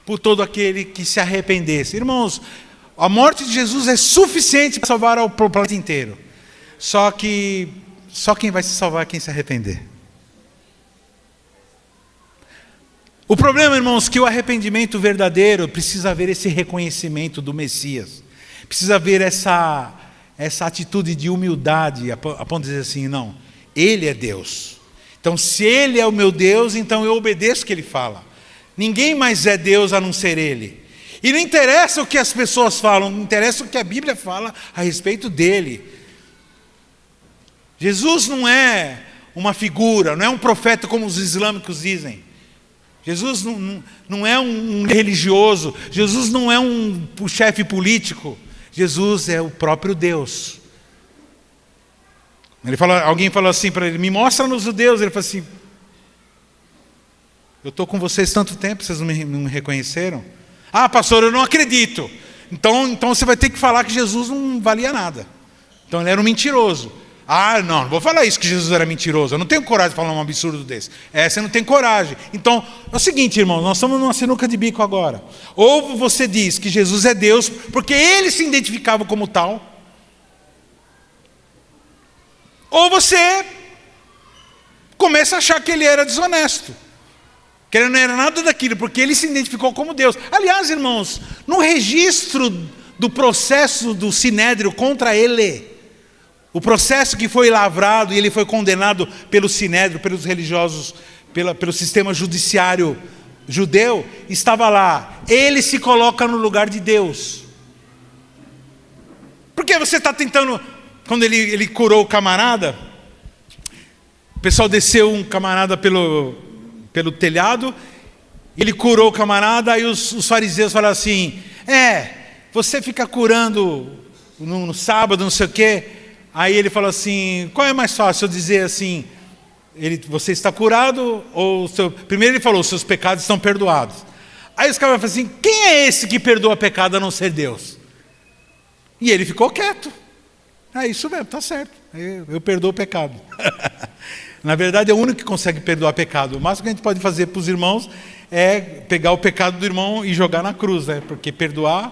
por todo aquele que se arrependesse. Irmãos, a morte de Jesus é suficiente para salvar o planeta inteiro. Só que só quem vai se salvar é quem se arrepender. O problema, irmãos, é que o arrependimento verdadeiro precisa haver esse reconhecimento do Messias. Precisa haver essa atitude de humildade, a ponto de dizer assim: não, Ele é Deus. Então, se Ele é o meu Deus, então eu obedeço o que Ele fala. Ninguém mais é Deus a não ser Ele. E não interessa o que as pessoas falam, não interessa o que a Bíblia fala a respeito dEle. Jesus não é uma figura, não é um profeta como os islâmicos dizem. Jesus não é um religioso, Jesus não é um chefe político. Jesus é o próprio Deus. Alguém falou assim para ele: me mostra-nos o Deus. Ele falou assim: eu estou com vocês tanto tempo, vocês não me reconheceram? Ah, pastor, eu não acredito. Então você vai ter que falar que Jesus não valia nada. Então ele era um mentiroso. Ah, não vou falar isso, que Jesus era mentiroso. Eu não tenho coragem de falar um absurdo desse. Você não tem coragem. Então, é o seguinte, irmão, nós estamos numa sinuca de bico agora. Ou você diz que Jesus é Deus, porque Ele se identificava como tal. Ou você começa a achar que ele era desonesto, que ele não era nada daquilo, porque ele se identificou como Deus. Aliás, irmãos, no registro do processo do Sinédrio contra ele, o processo que foi lavrado e ele foi condenado pelo Sinédrio, pelos religiosos, pelo sistema judiciário judeu, estava lá, ele se coloca no lugar de Deus. Porque você está tentando, quando ele curou o camarada, o pessoal desceu um camarada pelo telhado, ele curou o camarada, aí os fariseus falaram assim, você fica curando no sábado, não sei o quê. Aí ele falou assim, qual é mais fácil eu dizer assim, você está curado, ou primeiro ele falou, seus pecados estão perdoados. Aí os caras falaram assim, quem é esse que perdoa pecado a não ser Deus? E ele ficou quieto. É isso mesmo, está certo, eu perdoo o pecado. Na verdade é o único que consegue perdoar pecado. O máximo que a gente pode fazer para os irmãos é pegar o pecado do irmão e jogar na cruz, né? Porque perdoar,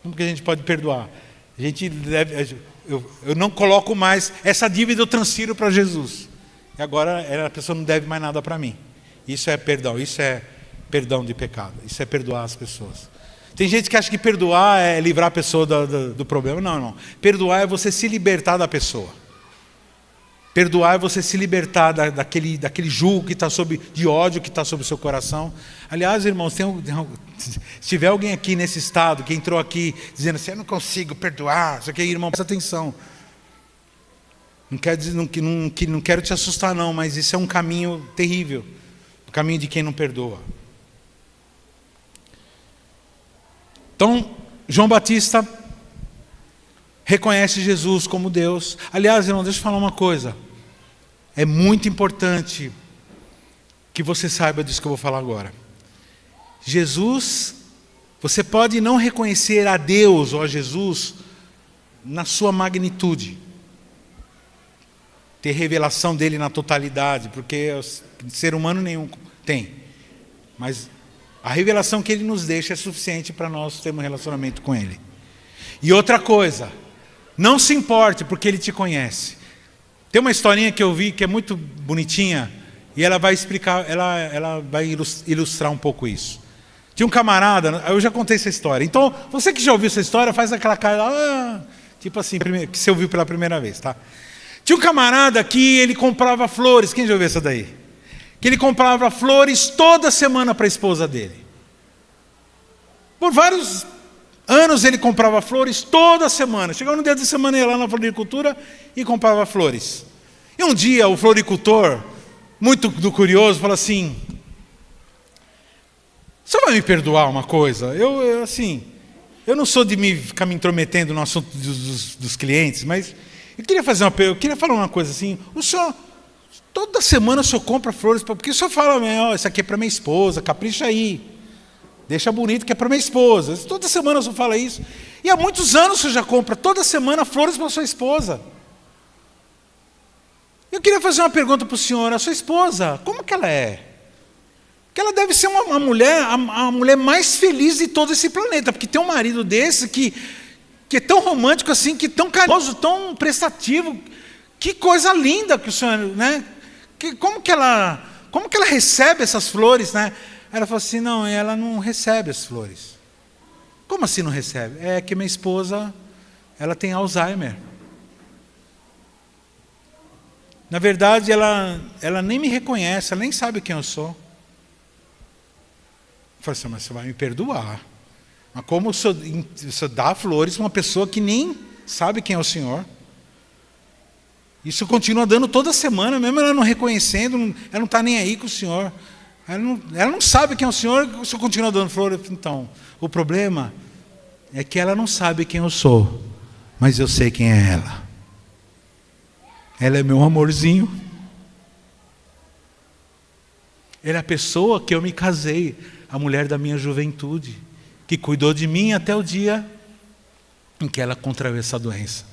como que a gente pode perdoar? A gente deve, eu não coloco mais, essa dívida eu transfiro para Jesus. E agora a pessoa não deve mais nada para mim. Isso é perdão de pecado, isso é perdoar as pessoas. Tem gente que acha que perdoar é livrar a pessoa do problema. Não. Perdoar é você se libertar da pessoa. Perdoar é você se libertar daquele julgo que está de ódio que está sobre o seu coração. Aliás, irmãos, se tiver alguém aqui nesse estado, que entrou aqui dizendo assim, eu não consigo perdoar, isso aqui, irmão, presta atenção. Não quero te assustar não, mas isso é um caminho terrível. O caminho de quem não perdoa. Então, João Batista reconhece Jesus como Deus. Aliás, irmão, deixa eu falar uma coisa. É muito importante que você saiba disso que eu vou falar agora. Jesus, você pode não reconhecer a Deus ou a Jesus na sua magnitude, ter revelação dele na totalidade, porque ser humano nenhum tem. Mas a revelação que ele nos deixa é suficiente para nós termos um relacionamento com ele. E outra coisa, não se importe porque ele te conhece. Tem uma historinha que eu vi que é muito bonitinha e ela vai explicar, ela vai ilustrar um pouco isso. Tinha um camarada, eu já contei essa história. Então, você que já ouviu essa história, faz aquela cara, tipo assim, que você ouviu pela primeira vez, tá? Tinha um camarada que ele comprava flores. Quem já ouviu essa daí? Que ele comprava flores toda semana para a esposa dele. Por vários anos ele comprava flores toda semana. Chegava no dia de semana, ia lá na floricultura e comprava flores. E um dia o floricultor, muito curioso, falou assim, você vai me perdoar uma coisa? Eu não sou de ficar me intrometendo no assunto dos clientes, mas eu queria falar uma coisa assim, o senhor, toda semana o senhor compra flores, porque o senhor fala, isso aqui é para minha esposa, capricha aí, deixa bonito que é para minha esposa, toda semana o senhor fala isso, e há muitos anos o senhor já compra toda semana flores para sua esposa. Eu queria fazer uma pergunta para o senhor, a sua esposa, como que ela é? Que ela deve ser a mulher mais feliz de todo esse planeta, porque tem um marido desse que é tão romântico assim, que é tão carinhoso, tão prestativo, que coisa linda que o senhor, né? Como que ela recebe essas flores, né? Ela falou assim, não, ela não recebe as flores. Como assim não recebe? É que minha esposa, ela tem Alzheimer. Na verdade, ela nem me reconhece, ela nem sabe quem eu sou. Eu falei assim, mas você vai me perdoar. Mas como o senhor dá flores para uma pessoa que nem sabe quem é o senhor? Isso continua dando toda semana, mesmo ela não reconhecendo, ela não está nem aí com o senhor. Ela não sabe quem é o senhor continua dando flores. Então, o problema é que ela não sabe quem eu sou, mas eu sei quem é ela. Ela é meu amorzinho. Ela é a pessoa que eu me casei, a mulher da minha juventude, que cuidou de mim até o dia em que ela contraiu essa doença.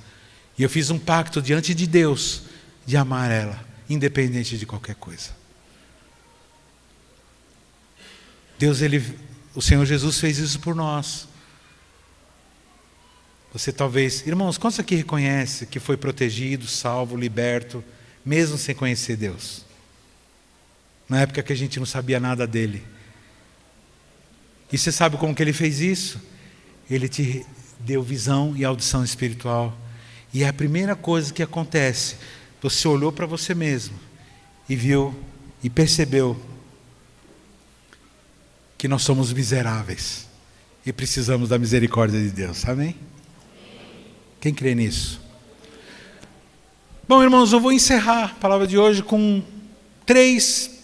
E eu fiz um pacto diante de Deus de amar ela, independente de qualquer coisa. O Senhor Jesus fez isso por nós. Você talvez, irmãos, quantos aqui reconhece que foi protegido, salvo, liberto, mesmo sem conhecer Deus? na época que a gente não sabia nada dele. E você sabe como que ele fez isso? Ele te deu visão e audição espiritual. E é a primeira coisa que acontece. Você olhou para você mesmo e viu e percebeu que nós somos miseráveis e precisamos da misericórdia de Deus. Amém? Quem crê nisso? Bom, irmãos, eu vou encerrar a palavra de hoje com 3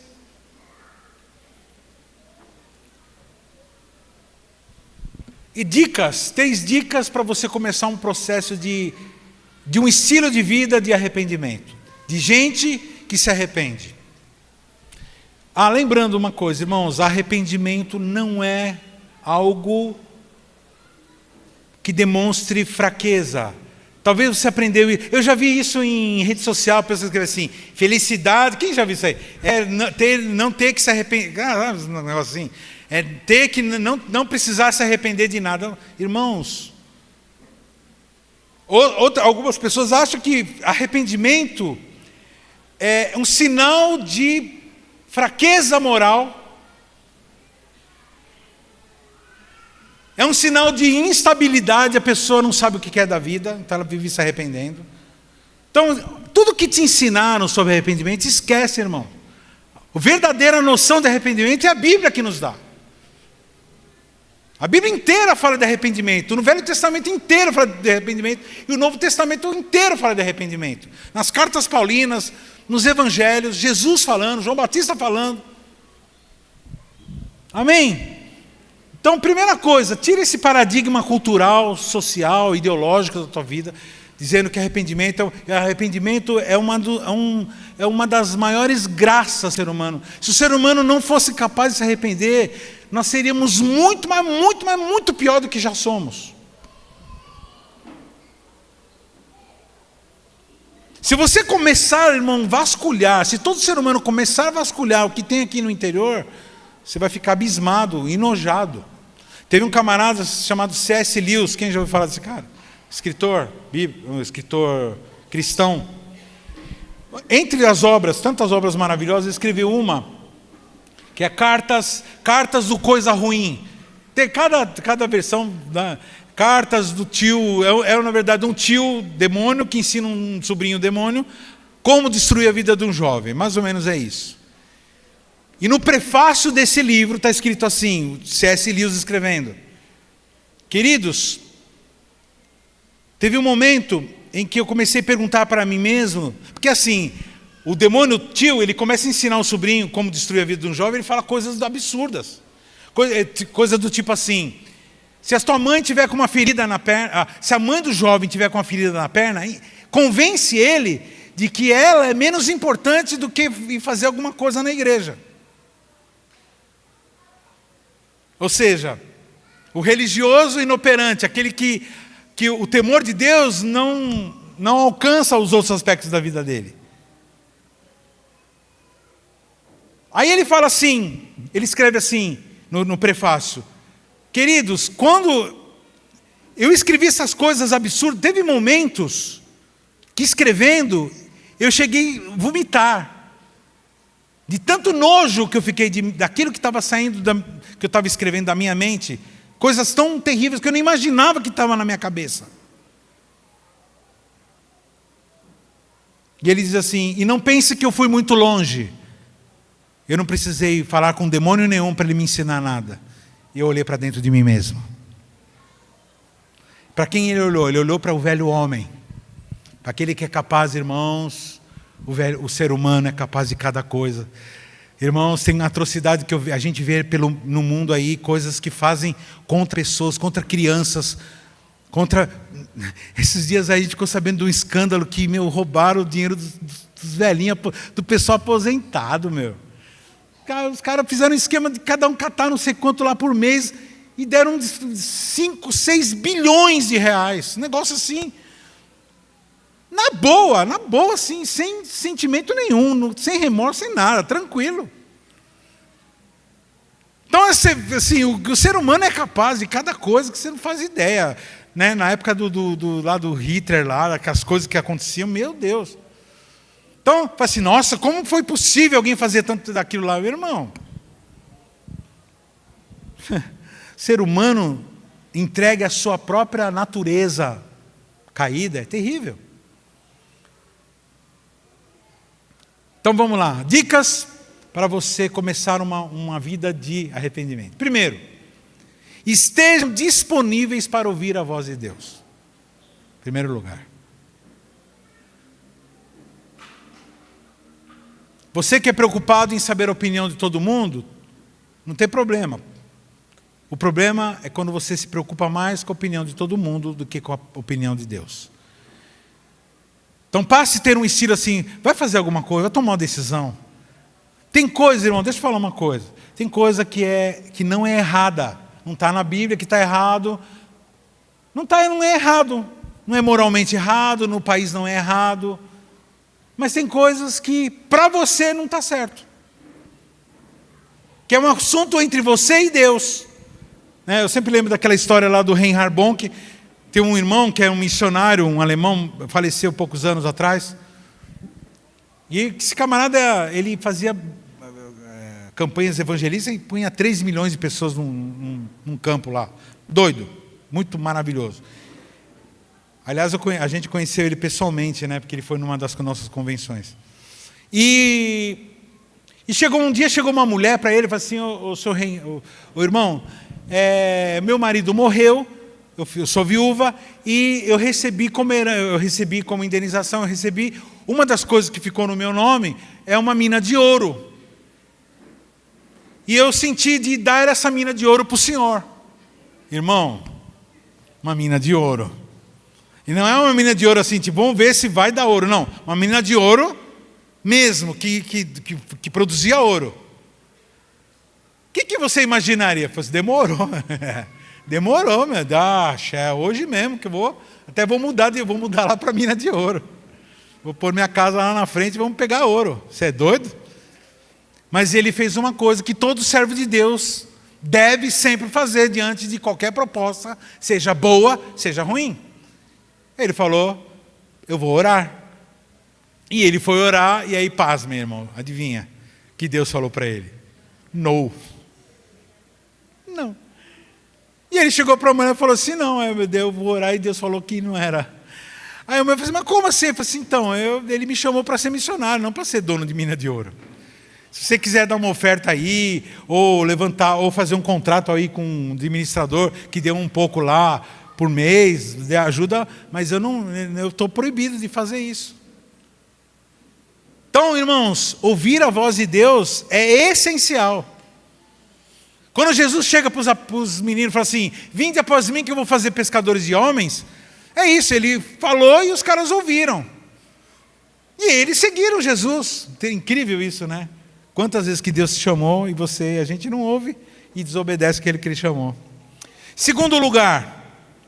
dicas para você começar um processo de um estilo de vida de arrependimento, de gente que se arrepende. Lembrando uma coisa, irmãos, arrependimento não é algo que demonstre fraqueza. Talvez você aprendeu, eu já vi isso em rede social, pessoas escrevem assim, felicidade, quem já viu isso aí? Não ter que se arrepender, um negócio assim, ter que não precisar se arrepender de nada. Irmãos, algumas pessoas acham que arrependimento é um sinal de fraqueza moral, é um sinal de instabilidade, a pessoa não sabe o que quer da vida, então ela vive se arrependendo. Então, tudo que te ensinaram sobre arrependimento, esquece, irmão. A verdadeira noção de arrependimento é a Bíblia que nos dá. A Bíblia inteira fala de arrependimento, no Velho Testamento inteiro fala de arrependimento, e o Novo Testamento inteiro fala de arrependimento. Nas cartas paulinas, nos evangelhos, Jesus falando, João Batista falando. Amém? Então, primeira coisa, tira esse paradigma cultural, social, ideológico da tua vida, dizendo que arrependimento é uma das maiores graças do ser humano. Se o ser humano não fosse capaz de se arrepender, nós seríamos muito pior do que já somos. Se você começar, irmão, vasculhar, se todo ser humano começar a vasculhar o que tem aqui no interior, você vai ficar abismado, enojado. Teve um camarada chamado C.S. Lewis, quem já ouviu falar desse cara? Escritor cristão. Entre as obras, tantas obras maravilhosas, escreveu uma, que é Cartas do Coisa Ruim. Tem cada versão, cartas do tio, na verdade um tio demônio que ensina um sobrinho demônio como destruir a vida de um jovem, mais ou menos é isso. E no prefácio desse livro está escrito assim, C.S. Lewis escrevendo: queridos, teve um momento em que eu comecei a perguntar para mim mesmo, porque assim, o demônio tio, ele começa a ensinar o sobrinho como destruir a vida de um jovem, ele fala coisas absurdas, coisa do tipo assim: se a tua mãe tiver com uma ferida na perna, se a mãe do jovem tiver com uma ferida na perna, convence ele de que ela é menos importante do que ir fazer alguma coisa na igreja. Ou seja, o religioso inoperante, aquele que o temor de Deus não alcança os outros aspectos da vida dele. Aí ele fala assim, ele escreve assim no prefácio: queridos, quando eu escrevi essas coisas absurdas, teve momentos que escrevendo eu cheguei a vomitar. De tanto nojo que eu fiquei daquilo que estava saindo, que eu estava escrevendo da minha mente, coisas tão terríveis que eu nem imaginava que estavam na minha cabeça. E ele diz assim: e não pense que eu fui muito longe. Eu não precisei falar com demônio nenhum para ele me ensinar nada. Eu olhei para dentro de mim mesmo. Para quem ele olhou? Ele olhou para o velho homem. Para aquele que é capaz, irmãos, o ser humano é capaz de cada coisa. Irmãos, tem atrocidade que a gente vê no mundo aí, coisas que fazem contra pessoas, contra crianças, esses dias aí a gente ficou sabendo de um escândalo que, roubaram o dinheiro dos velhinhos, do pessoal aposentado, Os caras fizeram um esquema de cada um catar não sei quanto lá por mês e deram 5, 6 bilhões de reais. Um negócio assim. Na boa, assim, sem sentimento nenhum, sem remorso, sem nada, tranquilo. Então, assim, o ser humano é capaz de cada coisa que você não faz ideia. Na época lá do Hitler, lá, aquelas coisas que aconteciam, meu Deus. Então, fala assim, nossa, como foi possível alguém fazer tanto daquilo lá? Meu irmão, ser humano entregue à sua própria natureza caída é terrível. Então vamos lá, dicas para você começar uma vida de arrependimento. Primeiro, estejam disponíveis para ouvir a voz de Deus. Em primeiro lugar. Você que é preocupado em saber a opinião de todo mundo, não tem problema. O problema é quando você se preocupa mais com a opinião de todo mundo do que com a opinião de Deus. Então passe a ter um estilo assim, vai fazer alguma coisa, vai tomar uma decisão. Tem coisa, irmão, deixa eu falar uma coisa. Tem coisa que não é errada. Não está na Bíblia que está errado. Não é errado. Não é moralmente errado, no país não é errado. Mas tem coisas que para você não está certo. Que é um assunto entre você e Deus. Eu sempre lembro daquela história lá do Reinhard Bonk. Tem um irmão que é um missionário, um alemão, faleceu poucos anos atrás. E esse camarada, ele fazia campanhas evangelistas e punha 3 milhões de pessoas num campo lá. Doido, muito maravilhoso. Aliás, a gente conheceu ele pessoalmente, né? Porque ele foi numa das nossas convenções. E um dia chegou uma mulher para ele e falou assim, ô irmão, meu marido morreu, eu sou viúva, e eu recebi como indenização, uma das coisas que ficou no meu nome é uma mina de ouro. E eu senti de dar essa mina de ouro para o senhor. Irmão, uma mina de ouro. E não é uma mina de ouro assim, tipo, vamos ver se vai dar ouro. Não, uma mina de ouro mesmo, que produzia ouro. O que você imaginaria? Falei, demorou. Demorou, meu. É hoje mesmo que eu vou mudar lá para a mina de ouro. Vou pôr minha casa lá na frente e vamos pegar ouro. Você é doido? Mas ele fez uma coisa que todo servo de Deus deve sempre fazer diante de qualquer proposta, seja boa, seja ruim. Ele falou, eu vou orar. E ele foi orar, e aí, paz, meu irmão, adivinha? Que Deus falou para ele? Não. E ele chegou para a mulher e falou assim, não, eu vou orar, e Deus falou que não era. Aí a mulher falou assim, mas como assim? Eu falei assim, então, ele me chamou para ser missionário, não para ser dono de mina de ouro. Se você quiser dar uma oferta aí, ou levantar, ou fazer um contrato aí com um administrador que dê um pouco lá por mês, de ajuda, mas eu estou proibido de fazer isso. Então, irmãos, ouvir a voz de Deus é essencial. Quando Jesus chega para os meninos e fala assim, vinde após mim que eu vou fazer pescadores de homens, é isso, ele falou e os caras ouviram. E eles seguiram Jesus. É incrível isso, né? Quantas vezes que Deus te chamou e a gente não ouve e desobedece aquele que Ele chamou. Segundo lugar,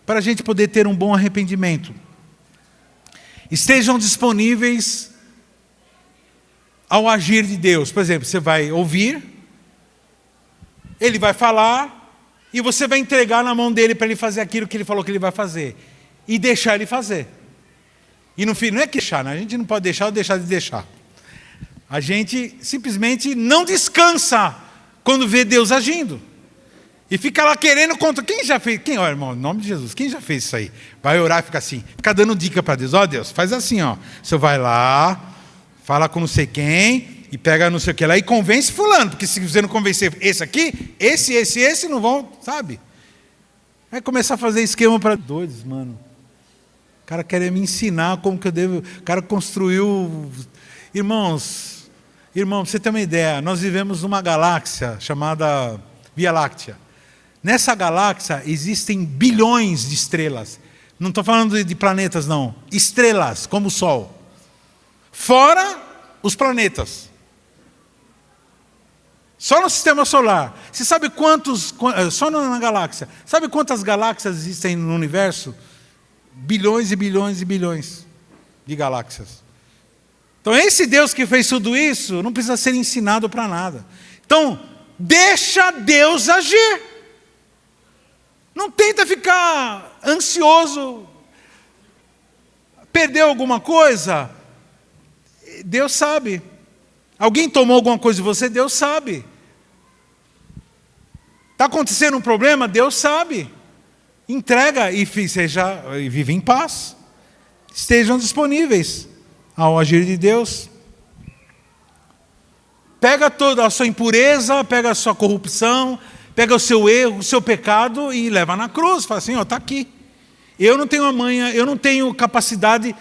para a gente poder ter um bom arrependimento, estejam disponíveis ao agir de Deus. Por exemplo, você vai ouvir, Ele vai falar e você vai entregar na mão dele para Ele fazer aquilo que Ele falou que Ele vai fazer. E deixar Ele fazer. E no fim, não é deixar, né? A gente não pode deixar ou deixar de deixar. A gente simplesmente não descansa quando vê Deus agindo. E fica lá querendo contra. Quem já fez? Irmão, em nome de Jesus, quem já fez isso aí? Vai orar e fica assim, fica dando dica para Deus. Deus, faz assim, Você vai lá, fala com não sei quem, e pega não sei o que lá, e convence fulano, porque se você não convencer esse aqui, esse, não vão, sabe? Vai começar a fazer esquema para doidos, mano. O cara quer me ensinar como que eu devo. O cara construiu. Irmãos, para você ter uma ideia, nós vivemos numa galáxia chamada Via Láctea. Nessa galáxia existem bilhões de estrelas. Não estou falando de planetas, não. Estrelas, como o Sol. Fora os planetas. Só no sistema solar. Você sabe quantos, só na galáxia, sabe quantas galáxias existem no universo? Bilhões e bilhões e bilhões de galáxias. Então esse Deus que fez tudo isso, não precisa ser ensinado para nada. Então, deixa Deus agir. Não tenta ficar ansioso. Perdeu alguma coisa? Deus sabe. Alguém tomou alguma coisa de você? Deus sabe. Está acontecendo um problema? Deus sabe. Entrega e vive em paz. Estejam disponíveis ao agir de Deus. Pega toda a sua impureza, pega a sua corrupção, pega o seu erro, o seu pecado e leva na cruz. Fala assim, está aqui. Eu não tenho a manha, eu não tenho capacidade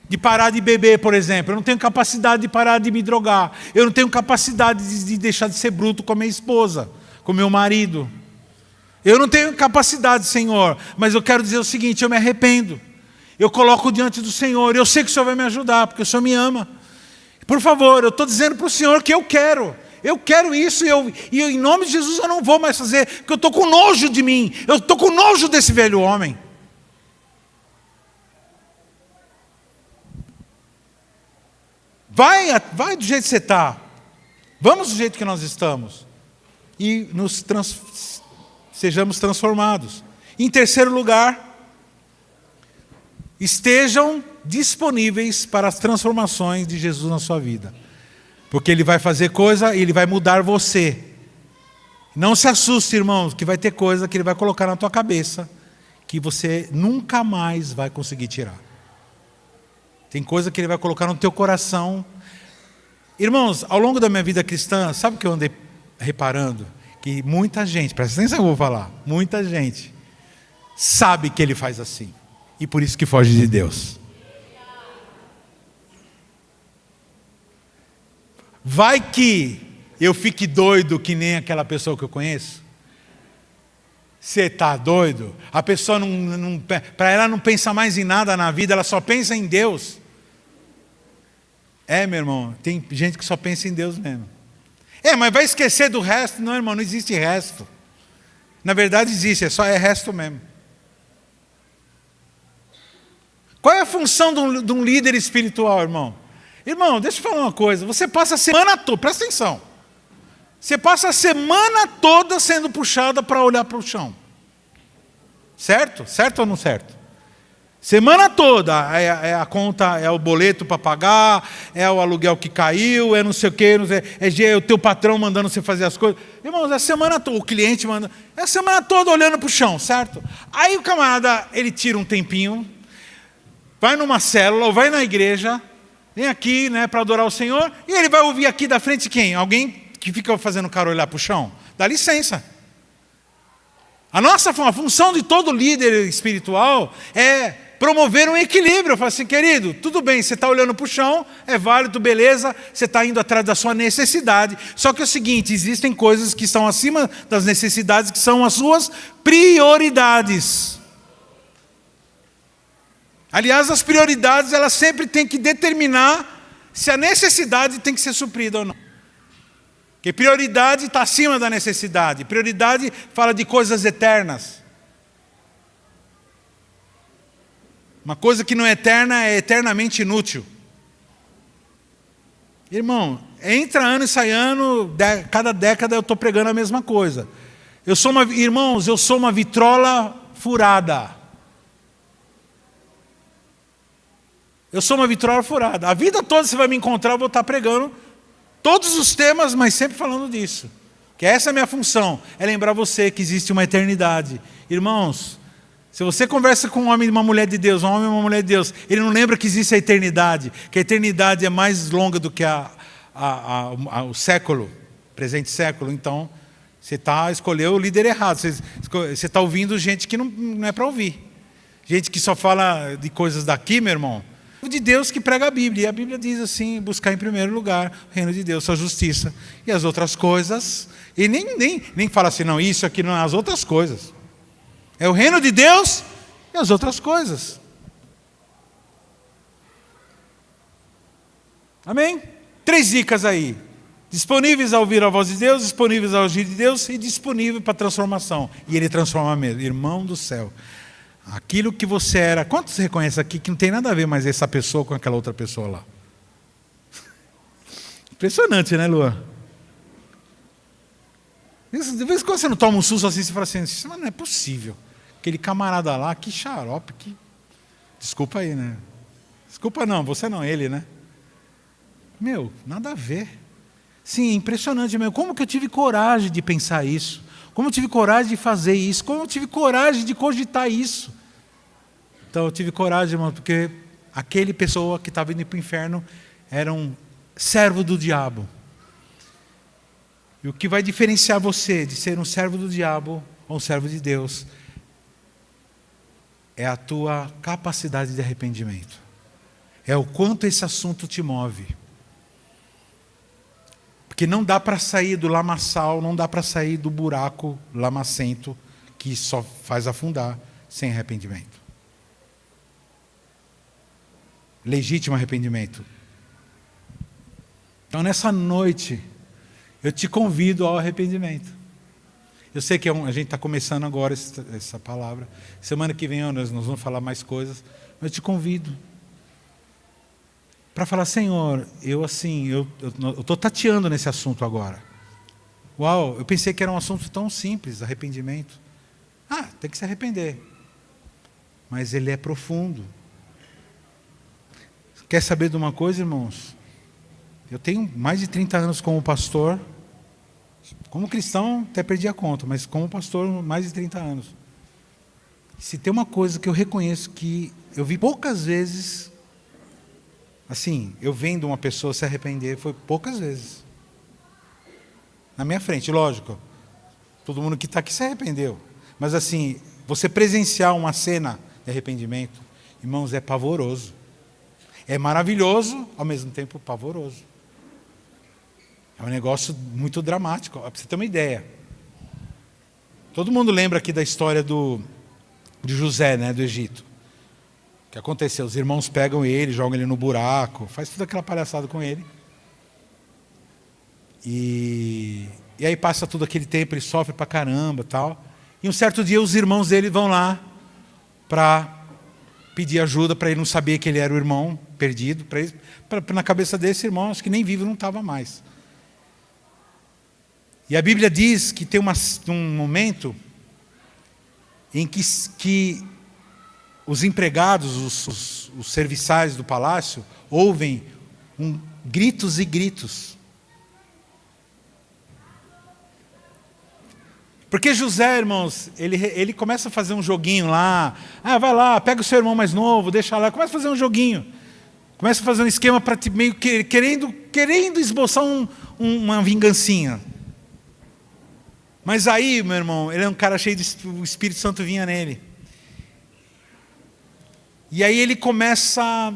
de parar de beber, por exemplo. Eu não tenho capacidade de parar de me drogar. Eu não tenho capacidade de deixar de ser bruto com a minha esposa, com meu marido. Eu não tenho capacidade, Senhor, mas eu quero dizer o seguinte, eu me arrependo. Eu coloco diante do Senhor, eu sei que o Senhor vai me ajudar, porque o Senhor me ama. Por favor, eu estou dizendo para o Senhor que eu quero isso, e em nome de Jesus eu não vou mais fazer, porque eu estou com nojo de mim, eu estou com nojo desse velho homem. Vai do jeito que você está. Vamos do jeito que nós estamos. E sejamos transformados. Em terceiro lugar, estejam disponíveis para as transformações de Jesus na sua vida. Porque Ele vai fazer coisa e Ele vai mudar você. Não se assuste, irmãos, que vai ter coisa que Ele vai colocar na tua cabeça que você nunca mais vai conseguir tirar. Tem coisa que Ele vai colocar no teu coração. Irmãos, ao longo da minha vida cristã, sabe o que eu andei reparando? Que muita gente, presta atenção que eu vou falar, muita gente sabe que Ele faz assim. E por isso que foge de Deus. Vai que eu fique doido que nem aquela pessoa que eu conheço? Você está doido? A pessoa para ela não pensa mais em nada na vida, ela só pensa em Deus. Meu irmão, tem gente que só pensa em Deus mesmo. Mas vai esquecer do resto? Não, irmão, não existe resto. Na verdade existe, é resto mesmo. Qual é a função de um líder espiritual, irmão? Irmão, deixa eu falar uma coisa. Você passa a semana toda, presta atenção. Você passa a semana toda sendo puxada para olhar para o chão. Certo? Certo ou não certo? Semana toda é a conta, é o boleto para pagar, é o aluguel que caiu, é não sei o quê, é o teu patrão mandando você fazer as coisas. Irmãos, é a semana toda, o cliente manda, é a semana toda olhando para o chão, certo? Aí o camarada, ele tira um tempinho, vai numa célula, ou vai na igreja, vem aqui, né, para adorar o Senhor, e ele vai ouvir aqui da frente quem? Alguém que fica fazendo o cara olhar para o chão? Dá licença. A função de todo líder espiritual é promover um equilíbrio. Eu falo assim, querido, tudo bem, você está olhando para o chão, é válido, beleza, você está indo atrás da sua necessidade, só que é o seguinte, existem coisas que estão acima das necessidades, que são as suas prioridades. Aliás, as prioridades, elas sempre têm que determinar se a necessidade tem que ser suprida ou não. Porque prioridade está acima da necessidade. Prioridade fala de coisas eternas. Uma coisa que não é eterna é eternamente inútil. Irmão, entra ano e sai ano, cada década eu estou pregando a mesma coisa. Irmãos, eu sou uma vitrola furada. Eu sou uma vitrola furada. A vida toda você vai me encontrar, eu vou estar pregando todos os temas, mas sempre falando disso. Que essa é a minha função, é lembrar você que existe uma eternidade. Irmãos, se você conversa com um homem e uma mulher de Deus, um homem e uma mulher de Deus, ele não lembra que existe a eternidade, que a eternidade é mais longa do que o século, presente século. Então, você escolheu o líder errado, você está ouvindo gente que não é para ouvir. Gente que só fala de coisas daqui, meu irmão. De Deus que prega a Bíblia, e a Bíblia diz assim, buscar em primeiro lugar o reino de Deus, sua justiça, e as outras coisas, e nem fala assim, não, isso aqui não é as outras coisas, é o reino de Deus e as outras coisas. Amém? 3 dicas aí, disponíveis a ouvir a voz de Deus, disponíveis ao agir de Deus, e disponível para transformação, e Ele transforma mesmo, irmão do céu. Aquilo que você era, quantos reconhecem aqui que não tem nada a ver mais essa pessoa com aquela outra pessoa lá? Impressionante, né, Luan? De vez em quando você não toma um susto assim, você fala assim, mas não é possível. Aquele camarada lá, que xarope, que... Desculpa aí, né? Desculpa não, você não, ele, né? Meu, nada a ver. Sim, é impressionante, meu. Como que eu tive coragem de pensar isso? Como eu tive coragem de fazer isso? Como eu tive coragem de cogitar isso? Então eu tive coragem, irmão, porque aquele pessoa que estava indo para o inferno era um servo do diabo. E o que vai diferenciar você de ser um servo do diabo ou um servo de Deus é a tua capacidade de arrependimento. É o quanto esse assunto te move. Porque não dá para sair do lamaçal, não dá para sair do buraco lamacento que só faz afundar sem arrependimento. Legítimo arrependimento. Então nessa noite, eu te convido ao arrependimento. Eu sei que a gente está começando agora essa palavra. Semana que vem nós vamos falar mais coisas. Mas eu te convido para falar, Senhor, eu estou tateando nesse assunto agora. Uau, eu pensei que era um assunto tão simples, arrependimento. Tem que se arrepender. Mas ele é profundo. Quer saber de uma coisa, irmãos? Eu tenho mais de 30 anos como pastor. Como cristão, até perdi a conta, mas como pastor, mais de 30 anos. Se tem uma coisa que eu reconheço que eu vi poucas vezes, assim, eu vendo uma pessoa se arrepender, foi poucas vezes. Na minha frente, lógico. Todo mundo que está aqui se arrependeu. Mas assim, você presenciar uma cena de arrependimento, irmãos, é pavoroso. É maravilhoso, ao mesmo tempo pavoroso. É um negócio muito dramático, para você ter uma ideia. Todo mundo lembra aqui da história de José, né, do Egito. O que aconteceu? Os irmãos pegam ele, jogam ele no buraco, faz toda aquela palhaçada com ele. E aí passa todo aquele tempo, ele sofre pra caramba, tal. E um certo dia os irmãos dele vão lá para pedir ajuda para ele não saber que ele era o irmão perdido. Na cabeça desse irmão, acho que nem vivo não estava mais. E a Bíblia diz que tem um momento em que os empregados, os serviçais do palácio, ouvem gritos e gritos. Porque José, irmãos, ele começa a fazer um joguinho lá. Vai lá, pega o seu irmão mais novo, deixa lá. Começa a fazer um joguinho. Começa a fazer um esquema para meio que querendo esboçar uma vingancinha. Mas aí, meu irmão, ele é um cara cheio o Espírito Santo vinha nele. E aí ele começa a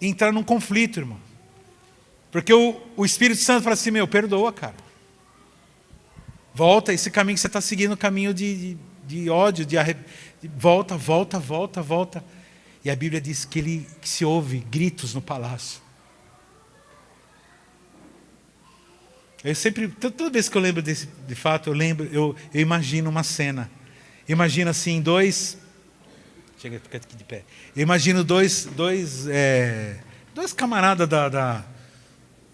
entrar num conflito, irmão. Porque o Espírito Santo fala assim, perdoa, cara. Volta, esse caminho que você está seguindo, o caminho de ódio, volta. E a Bíblia diz que se ouve gritos no palácio. Eu sempre, toda vez que eu lembro desse de fato, eu imagino uma cena. Imagino assim, chega, fica aqui de pé. Eu imagino dois camaradas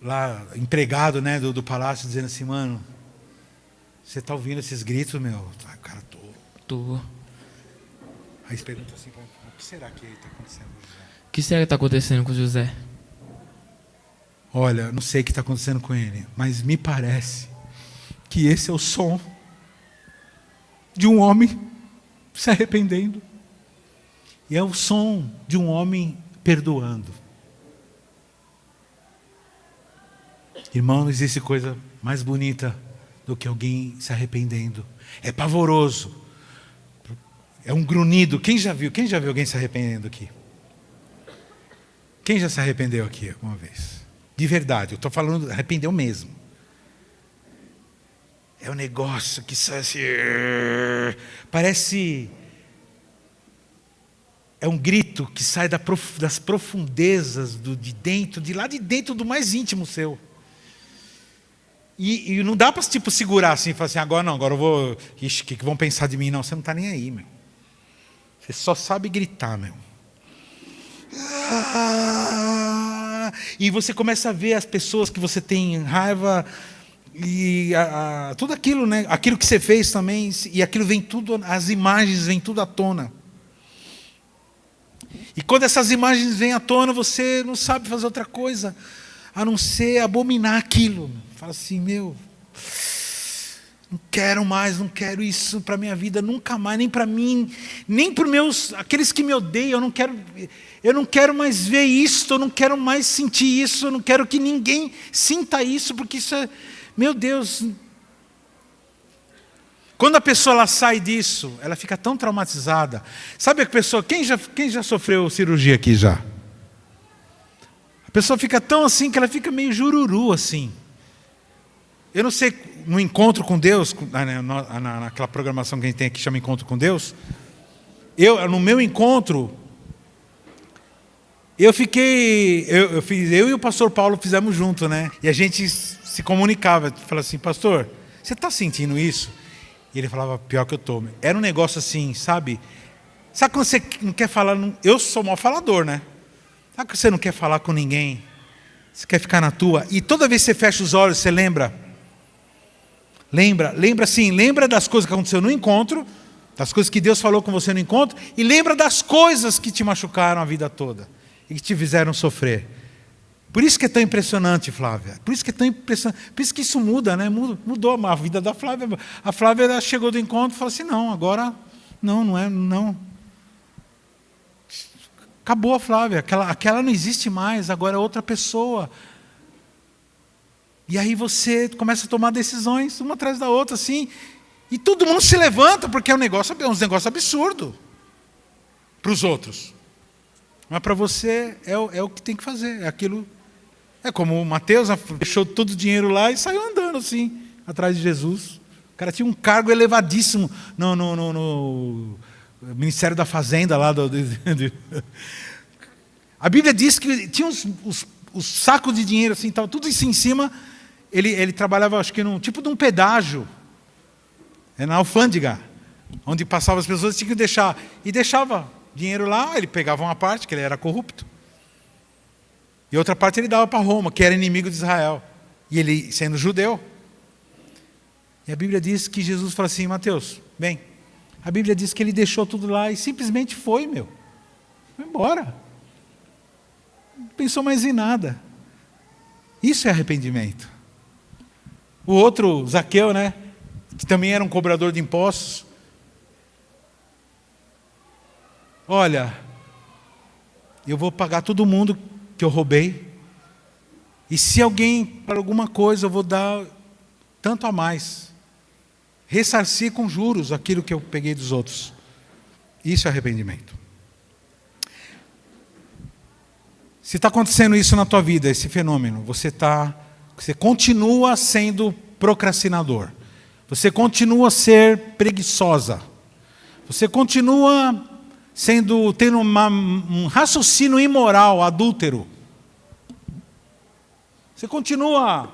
lá, empregado, né, do palácio, dizendo assim, mano, você está ouvindo esses gritos, meu? Cara, tô. Aí eles perguntam assim, o que será que está acontecendo com José? O que será que está acontecendo com José? Olha, não sei o que está acontecendo com ele, mas me parece que esse é o som de um homem se arrependendo. E é o som de um homem perdoando. Irmão, não existe coisa mais bonita do que alguém se arrependendo. É pavoroso. É um grunhido. Quem já viu alguém se arrependendo aqui? Quem já se arrependeu aqui alguma vez? De verdade, eu estou falando, arrependeu mesmo. É um negócio que sai assim, parece... É um grito que sai das profundezas de lá de dentro do mais íntimo seu. E não dá para segurar assim, falar assim, agora eu vou... Ixi, o que vão pensar de mim? Não, você não está nem aí, meu. Você só sabe gritar, meu. E você começa a ver as pessoas que você tem raiva e tudo aquilo, né? Aquilo que você fez também, e aquilo vem tudo, as imagens vêm tudo à tona. E quando essas imagens vêm à tona, você não sabe fazer outra coisa a não ser abominar aquilo. Fala assim, meu, não quero mais, não quero isso para a minha vida, nunca mais, nem para mim, nem para aqueles que me odeiam, eu não quero mais ver isso, eu não quero mais sentir isso, eu não quero que ninguém sinta isso, porque isso é, meu Deus. Quando a pessoa ela sai disso, ela fica tão traumatizada. Sabe a pessoa, quem já sofreu cirurgia aqui já? A pessoa fica tão assim que ela fica meio jururu assim. Eu não sei, no encontro com Deus, naquela programação que a gente tem aqui, chama Encontro com Deus, no meu encontro, eu e o pastor Paulo fizemos junto, né? E a gente se comunicava, falava assim, pastor, você está sentindo isso? E ele falava, pior que eu estou. Era um negócio assim, sabe? Sabe quando você não quer falar? Eu sou mal falador, né? Sabe quando você não quer falar com ninguém? Você quer ficar na tua? E toda vez que você fecha os olhos, você lembra? Lembra das coisas que aconteceu no encontro, das coisas que Deus falou com você no encontro, e lembra das coisas que te machucaram a vida toda e que te fizeram sofrer. Por isso que é tão impressionante, Flávia. Por isso que é tão impressionante. Por isso que isso muda, né? Mudou a vida da Flávia. A Flávia ela chegou do encontro e falou assim, não, agora não. Acabou a Flávia. Aquela não existe mais, agora é outra pessoa. E aí você começa a tomar decisões, uma atrás da outra, assim. E todo mundo se levanta, porque é um negócio absurdo para os outros. Mas para você é o que tem que fazer, é aquilo. É como o Mateus deixou todo o dinheiro lá e saiu andando assim, atrás de Jesus. O cara tinha um cargo elevadíssimo no Ministério da Fazenda lá. A Bíblia diz que tinha os sacos de dinheiro, assim, estava tudo isso em cima. Ele trabalhava, acho que num tipo de um pedágio, na alfândega, onde passavam as pessoas, tinham que deixar. E deixava dinheiro lá, ele pegava uma parte, que ele era corrupto. E outra parte ele dava para Roma, que era inimigo de Israel. E ele, sendo judeu. E a Bíblia diz que Jesus fala assim, Mateus, bem, a Bíblia diz que ele deixou tudo lá e simplesmente foi embora. Não pensou mais em nada. Isso é arrependimento. O outro, Zaqueu, né, que também era um cobrador de impostos. Olha, eu vou pagar todo mundo que eu roubei, e se alguém para alguma coisa eu vou dar tanto a mais, ressarcir com juros aquilo que eu peguei dos outros. Isso é arrependimento. Se está acontecendo isso na tua vida, esse fenômeno, você continua sendo procrastinador, você continua a ser preguiçosa, você continua tendo um raciocínio imoral, adúltero. Você continua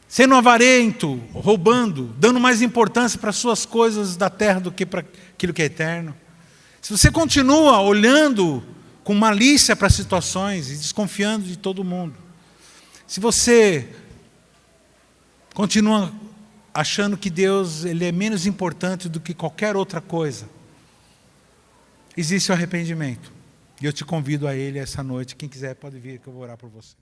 sendo avarento, roubando, dando mais importância para as suas coisas da terra do que para aquilo que é eterno. Se você continua olhando com malícia para as situações e desconfiando de todo mundo. Se você continua achando que Deus ele é menos importante do que qualquer outra coisa, existe o arrependimento. E eu te convido a Ele essa noite. Quem quiser pode vir que eu vou orar por você.